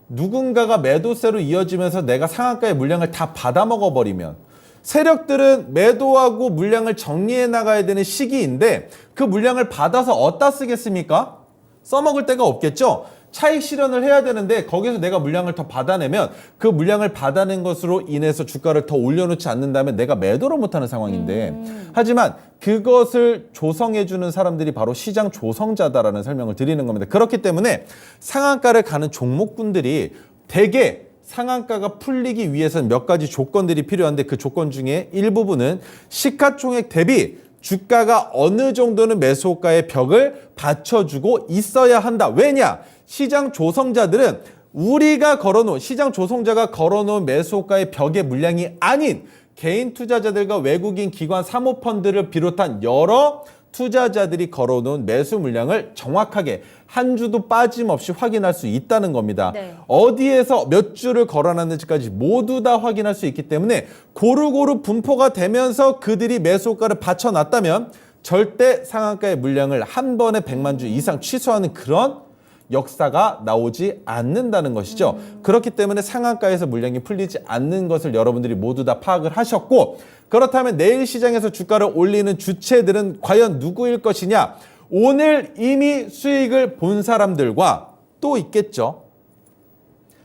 누군가가 매도세로 이어지면서 내가 상한가의 물량을 다 받아먹어버리면 세력들은 매도하고 물량을 정리해 나가야 되는 시기인데 그 물량을 받아서 어디다 쓰겠습니까? 써먹을 데가 없겠죠? 차익 실현을 해야 되는데 거기서 내가 물량을 더 받아내면 그 물량을 받아낸 것으로 인해서 주가를 더 올려놓지 않는다면 내가 매도를 못하는 상황인데 하지만 그것을 조성해주는 사람들이 바로 시장 조성자다라는 설명을 드리는 겁니다. 그렇기 때문에 상한가를 가는 종목군들이 대개 상한가가 풀리기 위해서는 몇 가지 조건들이 필요한데 그 조건 중에 일부분은 시가총액 대비 주가가 어느 정도는 매수호가의 벽을 받쳐주고 있어야 한다. 왜냐? 시장 조성자들은 우리가 걸어놓은 시장 조성자가 걸어놓은 매수호가의 벽의 물량이 아닌 개인 투자자들과 외국인 기관 사모펀드를 비롯한 여러 투자자들이 걸어놓은 매수 물량을 정확하게 한 주도 빠짐없이 확인할 수 있다는 겁니다. 네. 어디에서 몇 주를 걸어놨는지까지 모두 다 확인할 수 있기 때문에 고루고루 분포가 되면서 그들이 매수호가를 받쳐놨다면 절대 상한가의 물량을 한 번에 100만 주 이상 취소하는 그런 역사가 나오지 않는다는 것이죠. 그렇기 때문에 상한가에서 물량이 풀리지 않는 것을 여러분들이 모두 다 파악을 하셨고 그렇다면 내일 시장에서 주가를 올리는 주체들은 과연 누구일 것이냐? 오늘 이미 수익을 본 사람들과 또 있겠죠.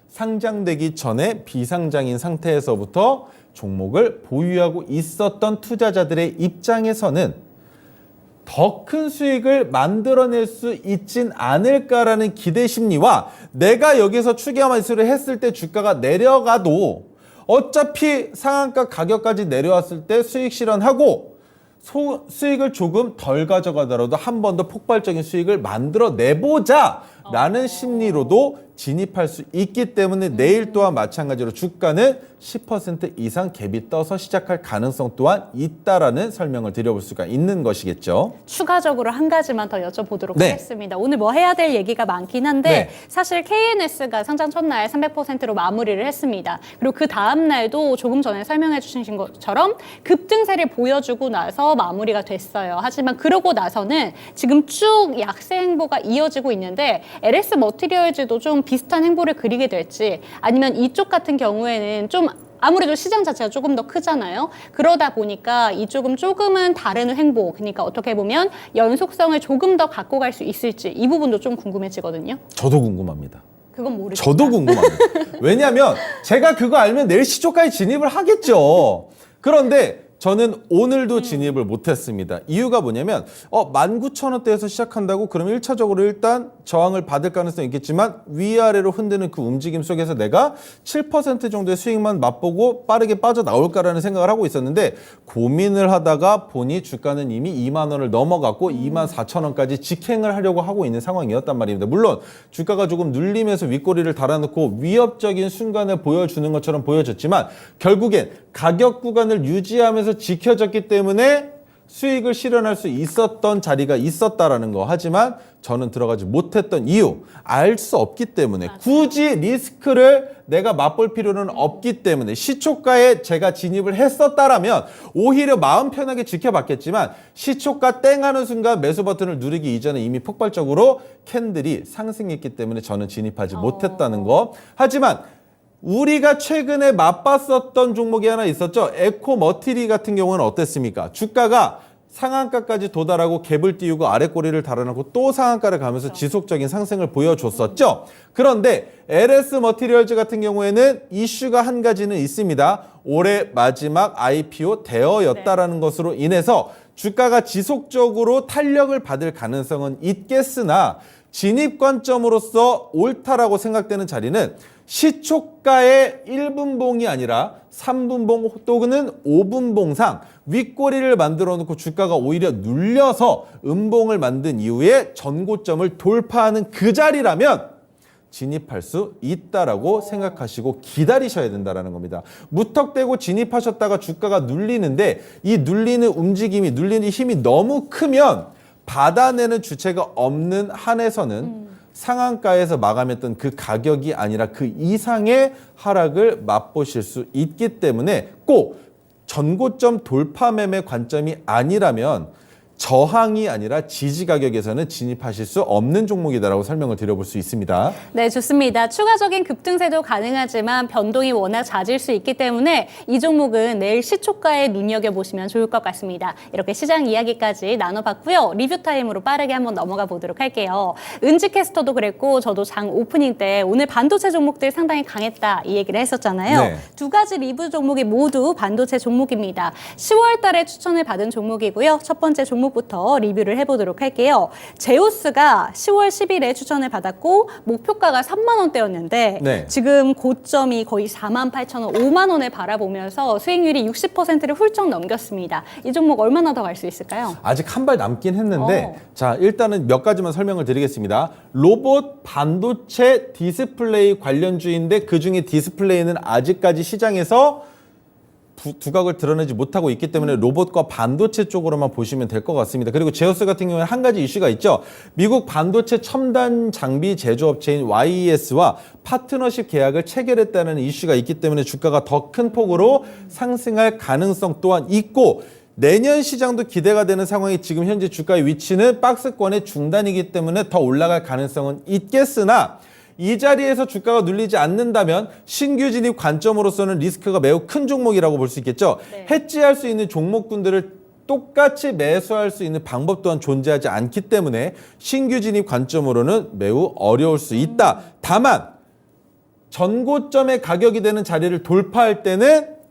상장되기 전에 비상장인 상태에서부터 종목을 보유하고 있었던 투자자들의 입장에서는 더 큰 수익을 만들어낼 수 있진 않을까라는 기대 심리와 내가 여기서 추가 매수를 했을 때 주가가 내려가도 어차피 상한가 가격까지 내려왔을 때 수익 실현하고 수익을 조금 덜 가져가더라도 한 번 더 폭발적인 수익을 만들어 내보자 라는 심리로도 진입할 수 있기 때문에 내일 또한 마찬가지로 주가는 10% 이상 갭이 떠서 시작할 가능성 또한 있다라는 설명을 드려볼 수가 있는 것이겠죠. 추가적으로 한 가지만 더 여쭤보도록 네. 하겠습니다. 오늘 뭐 해야 될 얘기가 많긴 한데 네. 사실 KNS가 상장 첫날 300%로 마무리를 했습니다. 그리고 그 다음 날도 조금 전에 설명해 주신 것처럼 급등세를 보여주고 나서 마무리가 됐어요. 하지만 그러고 나서는 지금 쭉 약세 행보가 이어지고 있는데 LS 머티리얼즈도 좀 비슷한 행보를 그리게 될지 아니면 이쪽 같은 경우에는 좀 아무래도 시장 자체가 조금 더 크잖아요. 그러다 보니까 이쪽은 조금은 다른 행보, 그러니까 어떻게 보면 연속성을 조금 더 갖고 갈 수 있을지 이 부분도 좀 궁금해지거든요. 저도 궁금합니다. 그건 모르겠다. 저도 궁금합니다. 왜냐하면 제가 그거 알면 내일 시초가에 진입을 하겠죠. 그런데 저는 오늘도 진입을 못했습니다. 이유가 뭐냐면 19,000원대에서 시작한다고 그러면 1차적으로 일단 저항을 받을 가능성이 있겠지만 위아래로 흔드는 그 움직임 속에서 내가 7% 정도의 수익만 맛보고 빠르게 빠져나올까라는 생각을 하고 있었는데 고민을 하다가 보니 주가는 이미 2만 원을 넘어갔고 24,000원까지 직행을 하려고 하고 있는 상황이었단 말입니다. 물론 주가가 조금 눌리면서 윗꼬리를 달아놓고 위협적인 순간을 보여주는 것처럼 보여졌지만 결국엔 가격 구간을 유지하면서 지켜졌기 때문에 수익을 실현할 수 있었던 자리가 있었다라는 거. 하지만 저는 들어가지 못했던 이유 알 수 없기 때문에 굳이 리스크를 내가 맛볼 필요는 없기 때문에 시초가에 제가 진입을 했었다라면 오히려 마음 편하게 지켜봤겠지만 시초가 땡 하는 순간 매수 버튼을 누르기 이전에 이미 폭발적으로 캔들이 상승했기 때문에 저는 진입하지 못했다는 거. 하지만 우리가 최근에 맛봤었던 종목이 하나 있었죠. 에코머티리 같은 경우는 어땠습니까? 주가가 상한가까지 도달하고 갭을 띄우고 아래꼬리를 달아놓고 또 상한가를 가면서 지속적인 상승을 보여줬었죠. 그런데 LS 머티리얼즈 같은 경우에는 이슈가 한 가지는 있습니다. 올해 마지막 IPO 대여였다라는 것으로 인해서 주가가 지속적으로 탄력을 받을 가능성은 있겠으나 진입 관점으로서 옳다라고 생각되는 자리는 시초가의 1분봉이 아니라 3분봉 또는 5분봉상 윗꼬리를 만들어 놓고 주가가 오히려 눌려서 음봉을 만든 이후에 전고점을 돌파하는 그 자리라면 진입할 수 있다라고 생각하시고 기다리셔야 된다는 겁니다. 무턱대고 진입하셨다가 주가가 눌리는데 이 눌리는 움직임이, 눌리는 힘이 너무 크면 받아내는 주체가 없는 한에서는 상한가에서 마감했던 그 가격이 아니라 그 이상의 하락을 맛보실 수 있기 때문에 꼭 전고점 돌파 매매 관점이 아니라면 저항이 아니라 지지 가격에서는 진입하실 수 없는 종목이다라고 설명을 드려볼 수 있습니다. 네, 좋습니다. 추가적인 급등세도 가능하지만 변동이 워낙 잦을 수 있기 때문에 이 종목은 내일 시초가에 눈여겨보시면 좋을 것 같습니다. 이렇게 시장 이야기까지 나눠봤고요. 리뷰 타임으로 빠르게 한번 넘어가 보도록 할게요. 은지캐스터도 그랬고 저도 장 오프닝 때 오늘 반도체 종목들 상당히 강했다 이 얘기를 했었잖아요. 네. 두 가지 리뷰 종목이 모두 반도체 종목입니다. 10월 달에 추천을 받은 종목이고요. 첫 번째 종목부터 리뷰를 해보도록 할게요. 제우스가 10월 10일에 추천을 받았고 목표가가 3만 원대였는데 네. 지금 고점이 거의 4만 8천 원, 5만 원을 바라보면서 수익률이 60%를 훌쩍 넘겼습니다. 이 종목 얼마나 더 갈 수 있을까요? 아직 한 발 남긴 했는데 자, 일단은 몇 가지만 설명을 드리겠습니다. 로봇 반도체 디스플레이 관련주인데 그중에 디스플레이는 아직까지 시장에서 두각을 드러내지 못하고 있기 때문에 로봇과 반도체 쪽으로만 보시면 될 것 같습니다. 그리고 제우스 같은 경우에는 한 가지 이슈가 있죠. 미국 반도체 첨단 장비 제조업체인 YES와 파트너십 계약을 체결했다는 이슈가 있기 때문에 주가가 더 큰 폭으로 상승할 가능성 또한 있고 내년 시장도 기대가 되는 상황이 지금 현재 주가의 위치는 박스권의 중단이기 때문에 더 올라갈 가능성은 있겠으나 이 자리에서 주가가 눌리지 않는다면 신규 진입 관점으로서는 리스크가 매우 큰 종목이라고 볼 수 있겠죠. 네. 해지할 수 있는 종목군들을 똑같이 매수할 수 있는 방법 또한 존재하지 않기 때문에 신규 진입 관점으로는 매우 어려울 수 있다. 다만 전고점의 가격이 되는 자리를 돌파할 때는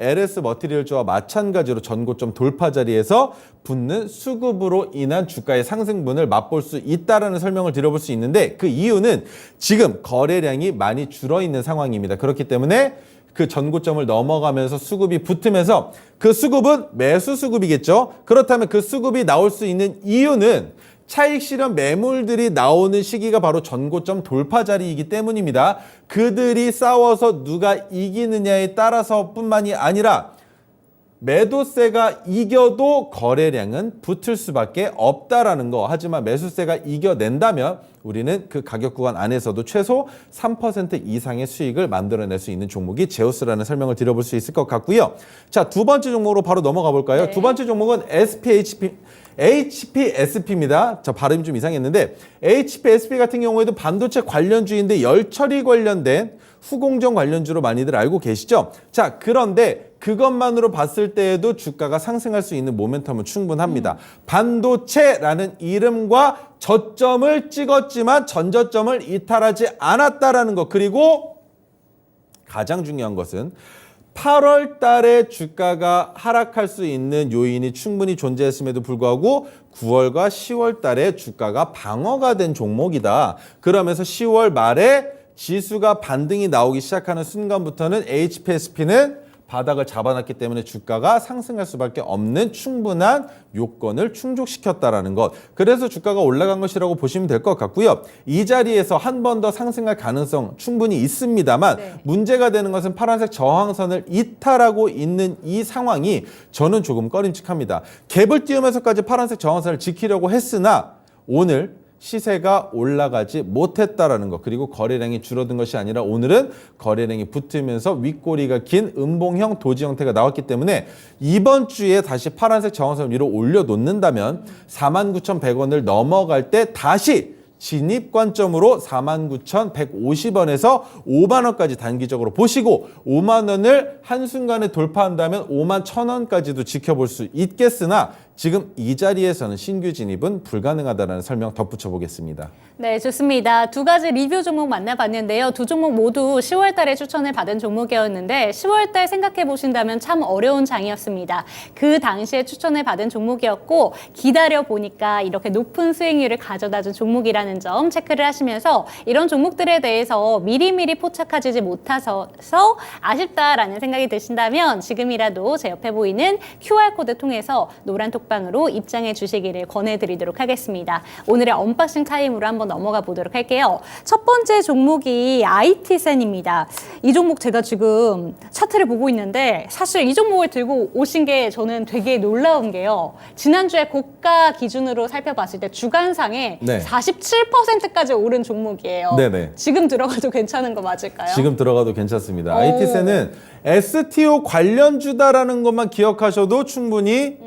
LS 머티리얼즈와 마찬가지로 전고점 돌파 자리에서 붙는 수급으로 인한 주가의 상승분을 맛볼 수 있다라는 설명을 드려볼 수 있는데 그 이유는 지금 거래량이 많이 줄어있는 상황입니다. 그렇기 때문에 그 전고점을 넘어가면서 수급이 붙으면서 그 수급은 매수 수급이겠죠. 그렇다면 그 수급이 나올 수 있는 이유는 차익 실현 매물들이 나오는 시기가 바로 전고점 돌파 자리이기 때문입니다. 그들이 싸워서 누가 이기느냐에 따라서 뿐만이 아니라 매도세가 이겨도 거래량은 붙을 수밖에 없다라는 거. 하지만 매수세가 이겨낸다면 우리는 그 가격 구간 안에서도 최소 3% 이상의 수익을 만들어낼 수 있는 종목이 제우스라는 설명을 드려볼 수 있을 것 같고요. 자, 두 번째 종목으로 바로 넘어가 볼까요? 네. 두 번째 종목은 HPSP입니다. 저 발음이 좀 이상했는데 HPSP 같은 경우에도 반도체 관련주인데 열처리 관련된 후공정 관련주로 많이들 알고 계시죠? 자, 그런데 그것만으로 봤을 때에도 주가가 상승할 수 있는 모멘텀은 충분합니다. 반도체라는 이름과 저점을 찍었지만 전저점을 이탈하지 않았다라는 것. 그리고 가장 중요한 것은 8월 달에 주가가 하락할 수 있는 요인이 충분히 존재했음에도 불구하고 9월과 10월 달에 주가가 방어가 된 종목이다. 그러면서 10월 말에 지수가 반등이 나오기 시작하는 순간부터는 HPSP는 바닥을 잡아놨기 때문에 주가가 상승할 수밖에 없는 충분한 요건을 충족시켰다라는 것. 그래서 주가가 올라간 것이라고 보시면 될 것 같고요. 이 자리에서 한 번 더 상승할 가능성 충분히 있습니다만 네. 문제가 되는 것은 파란색 저항선을 이탈하고 있는 이 상황이 저는 조금 꺼림칙합니다. 갭을 띄우면서까지 파란색 저항선을 지키려고 했으나 오늘 시세가 올라가지 못했다라는 것. 그리고 거래량이 줄어든 것이 아니라 오늘은 거래량이 붙으면서 윗꼬리가 긴 음봉형 도지 형태가 나왔기 때문에 이번 주에 다시 파란색 저항선 위로 올려놓는다면 49,100원을 넘어갈 때 다시 진입 관점으로 49,150원에서 5만 원까지 단기적으로 보시고 5만 원을 한순간에 돌파한다면 5만 1,000원까지도 지켜볼 수 있겠으나 지금 이 자리에서는 신규 진입은 불가능하다는 설명 덧붙여 보겠습니다. 네, 좋습니다. 두 가지 리뷰 종목 만나봤는데요. 두 종목 모두 10월 달에 추천을 받은 종목이었는데 10월 달 생각해 보신다면 참 어려운 장이었습니다. 그 당시에 추천을 받은 종목이었고 기다려 보니까 이렇게 높은 수익률을 가져다 준 종목이라는 점 체크를 하시면서 이런 종목들에 대해서 미리미리 포착하지 못해서 아쉽다라는 생각이 드신다면 지금이라도 제 옆에 보이는 QR코드 통해서 노란 톡방으로 입장해 주시기를 권해드리도록 하겠습니다. 오늘의 언박싱 타임으로 한번 넘어가 보도록 할게요. 첫 번째 종목이 IT센입니다. 이 종목 제가 지금 차트를 보고 있는데 사실 이 종목을 들고 오신 게 저는 되게 놀라운 게요. 지난주에 고가 기준으로 살펴봤을 때 주간상에 네. 47%까지 오른 종목이에요. 네네. 지금 들어가도 괜찮은 거 맞을까요? 지금 들어가도 괜찮습니다. 오. IT센은 STO 관련주다라는 것만 기억하셔도 충분히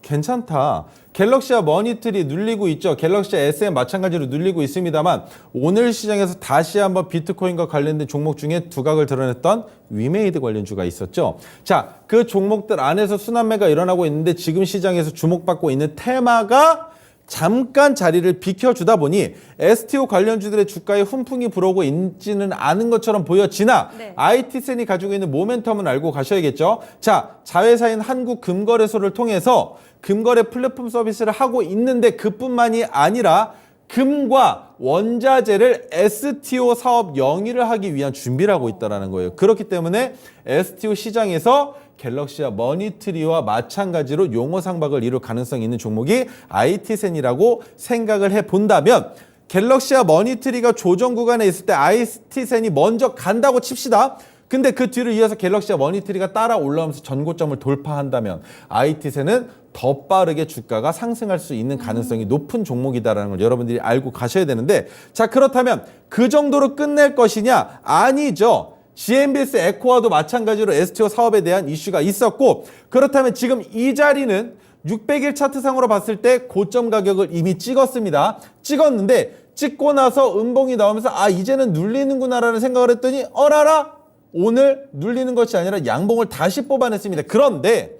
괜찮다. 갤럭시와 머니트리 눌리고 있죠. 갤럭시와 SM 마찬가지로 눌리고 있습니다만 오늘 시장에서 다시 한번 비트코인과 관련된 종목 중에 두각을 드러냈던 위메이드 관련주가 있었죠. 자, 그 종목들 안에서 순환매가 일어나고 있는데 지금 시장에서 주목받고 있는 테마가 잠깐 자리를 비켜주다 보니 STO 관련주들의 주가에 훈풍이 불어오고 있지는 않은 것처럼 보여지나 네. IT센이 가지고 있는 모멘텀은 알고 가셔야겠죠. 자, 자회사인 한국금거래소를 통해서 금거래 플랫폼 서비스를 하고 있는데 그뿐만이 아니라 금과 원자재를 STO 사업 영위를 하기 위한 준비를 하고 있다는 거예요. 그렇기 때문에 STO 시장에서 갤럭시와 머니트리와 마찬가지로 용어 상박을 이룰 가능성이 있는 종목이 IT센이라고 생각을 해본다면 갤럭시와 머니트리가 조정 구간에 있을 때 IT센이 먼저 간다고 칩시다. 근데 그 뒤를 이어서 갤럭시와 머니트리가 따라 올라오면서 전고점을 돌파한다면 IT센은 더 빠르게 주가가 상승할 수 있는 가능성이 높은 종목이다라는 걸 여러분들이 알고 가셔야 되는데 자, 그렇다면 그 정도로 끝낼 것이냐? 아니죠. GMBS 에코와도 마찬가지로 STO 사업에 대한 이슈가 있었고 그렇다면 지금 이 자리는 600일 차트상으로 봤을 때 고점 가격을 이미 찍었습니다. 찍었는데 찍고 나서 음봉이 나오면서 아 이제는 눌리는구나라는 생각을 했더니 어라라 오늘 눌리는 것이 아니라 양봉을 다시 뽑아냈습니다. 그런데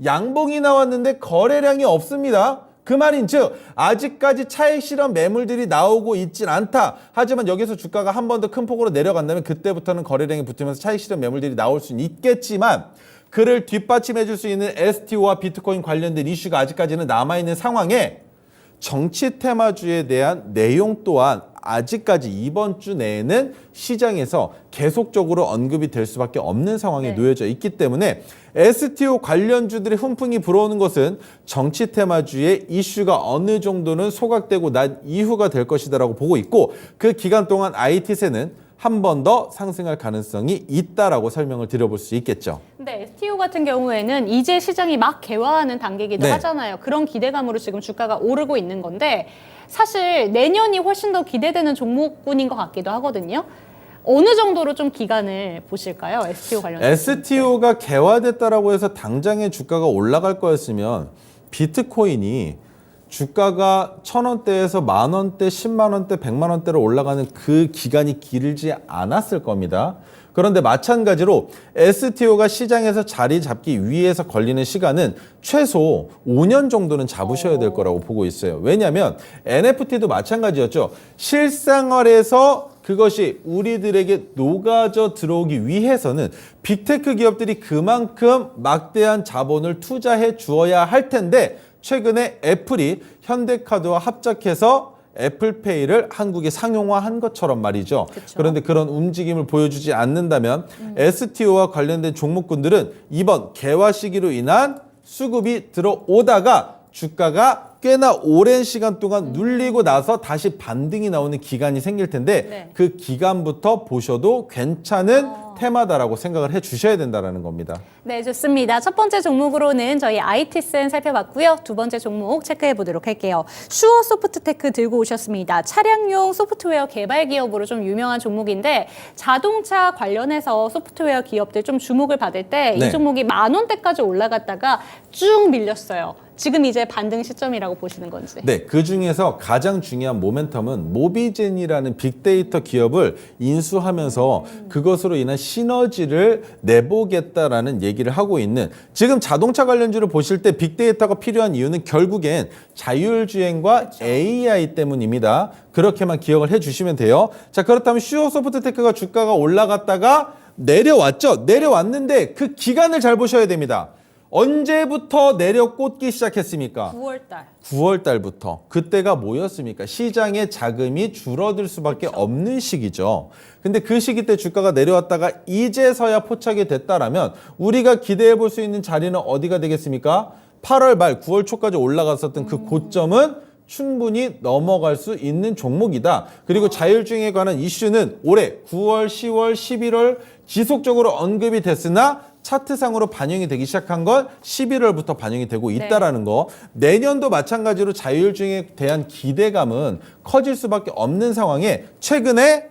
양봉이 나왔는데 거래량이 없습니다. 그 말인즉 아직까지 차익 실현 매물들이 나오고 있진 않다. 하지만 여기서 주가가 한 번 더 큰 폭으로 내려간다면 그때부터는 거래량이 붙으면서 차익 실현 매물들이 나올 수는 있겠지만 그를 뒷받침해 줄 수 있는 STO와 비트코인 관련된 이슈가 아직까지는 남아있는 상황에 정치 테마주에 대한 내용 또한 아직까지 이번 주 내에는 시장에서 계속적으로 언급이 될 수밖에 없는 상황에 놓여져 있기 때문에 STO 관련주들의 훈풍이 불어오는 것은 정치 테마주의 이슈가 어느 정도는 소각되고 난 이후가 될 것이다라고 보고 있고 그 기간 동안 IT세는 한 번 더 상승할 가능성이 있다라고 설명을 드려볼 수 있겠죠. 근데 STO 같은 경우에는 이제 시장이 막 개화하는 단계이기도 네. 하잖아요. 그런 기대감으로 지금 주가가 오르고 있는 건데 사실 내년이 훨씬 더 기대되는 종목군인 것 같기도 하거든요. 어느 정도로 좀 기간을 보실까요? STO 관련해서. STO가 개화됐다라고 해서 당장의 주가가 올라갈 거였으면 비트코인이 주가가 1,000원대에서 10,000원대, 10만원대, 100만원대로 올라가는 그 기간이 길지 않았을 겁니다. 그런데 마찬가지로 STO가 시장에서 자리 잡기 위해서 걸리는 시간은 최소 5년 정도는 잡으셔야 될 거라고 보고 있어요. 왜냐하면 NFT도 마찬가지였죠. 실생활에서 그것이 우리들에게 녹아져 들어오기 위해서는 빅테크 기업들이 그만큼 막대한 자본을 투자해 주어야 할 텐데 최근에 애플이 현대카드와 합작해서 애플페이를 한국에 상용화한 것처럼 말이죠. 그쵸. 그런데 그런 움직임을 보여주지 않는다면 STO와 관련된 종목군들은 이번 개화 시기로 인한 수급이 들어오다가 주가가 꽤나 오랜 시간 동안 눌리고 나서 다시 반등이 나오는 기간이 생길 텐데 네. 그 기간부터 보셔도 괜찮은 테마다라고 생각을 해 주셔야 된다는 겁니다. 네, 좋습니다. 첫 번째 종목으로는 저희 IT센 살펴봤고요. 두 번째 종목 체크해 보도록 할게요. 슈어 소프트테크 들고 오셨습니다. 차량용 소프트웨어 개발 기업으로 좀 유명한 종목인데 자동차 관련해서 소프트웨어 기업들 좀 주목을 받을 때 이 네. 종목이 10,000원대까지 올라갔다가 쭉 밀렸어요. 지금 이제 반등 시점이라고 보시는 건지. 네, 그 중에서 가장 중요한 모멘텀은 모비젠이라는 빅데이터 기업을 인수하면서 그것으로 인한 시너지를 내보겠다라는 얘기를 하고 있는, 지금 자동차 관련주를 보실 때 빅데이터가 필요한 이유는 결국엔 자율주행과 AI 때문입니다. 그렇게만 기억을 해주시면 돼요. 자, 그렇다면 슈어소프트테크가 주가가 올라갔다가 내려왔죠. 내려왔는데 그 기간을 잘 보셔야 됩니다. 언제부터 내려꽂기 시작했습니까? 9월달. 9월 달부터. 그때가 뭐였습니까? 시장의 자금이 줄어들 수밖에 없는 시기죠. 근데 그 시기 때 주가가 내려왔다가 이제서야 포착이 됐다라면 우리가 기대해 볼 수 있는 자리는 어디가 되겠습니까? 8월 말 9월 초까지 올라갔었던 그 고점은 충분히 넘어갈 수 있는 종목이다. 그리고 자율주행에 관한 이슈는 올해 9월, 10월, 11월 지속적으로 언급이 됐으나 차트상으로 반영이 되기 시작한 건 11월부터 반영이 되고 있다라는 거. 내년도 마찬가지로 자율주행에 대한 기대감은 커질 수밖에 없는 상황에 최근에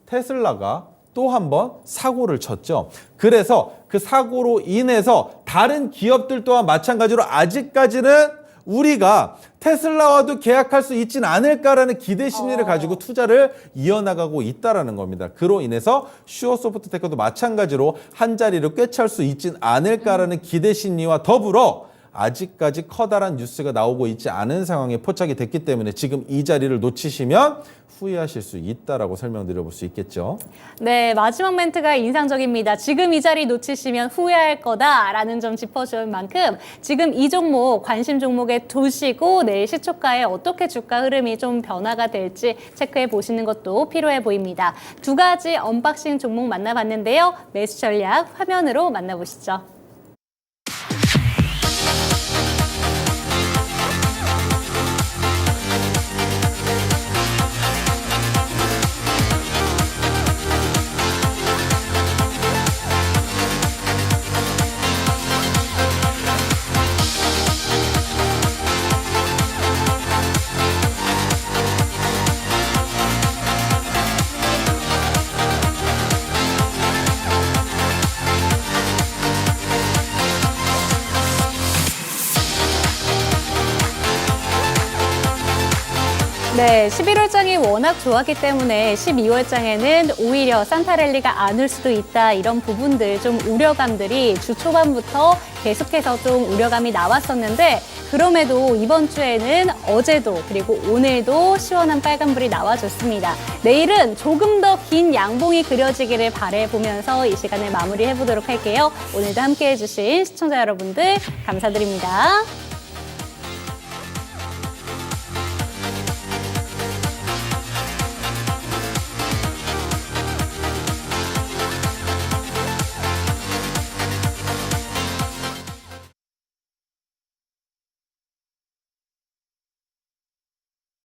테슬라가 또 한 번 사고를 쳤죠. 그래서 그 사고로 인해서 다른 기업들 또한 마찬가지로 아직까지는 우리가 테슬라와도 계약할 수 있진 않을까라는 기대 심리를 가지고 투자를 이어나가고 있다라는 겁니다. 그로 인해서 슈어소프트테크도 마찬가지로 한 자리를 꿰찰 수 있진 않을까라는 기대 심리와 더불어 아직까지 커다란 뉴스가 나오고 있지 않은 상황에 포착이 됐기 때문에 지금 이 자리를 놓치시면 후회하실 수 있다라고 설명드려볼 수 있겠죠. 네, 마지막 멘트가 인상적입니다. 지금 이 자리 놓치시면 후회할 거다라는 점 짚어준 만큼 지금 이 종목, 관심 종목에 두시고 내일 시초가에 어떻게 주가 흐름이 좀 변화가 될지 체크해 보시는 것도 필요해 보입니다. 두 가지 언박싱 종목 만나봤는데요. 매수 전략 화면으로 만나보시죠. 네, 11월장이 워낙 좋았기 때문에 12월장에는 오히려 산타랠리가 안 올 수도 있다, 이런 부분들, 좀 우려감들이 주 초반부터 계속해서 좀 우려감이 나왔었는데, 그럼에도 이번 주에는 어제도 그리고 오늘도 시원한 빨간불이 나와줬습니다. 내일은 조금 더 긴 양봉이 그려지기를 바라보면서 이 시간을 마무리해보도록 할게요. 오늘도 함께해 주신 시청자 여러분들 감사드립니다.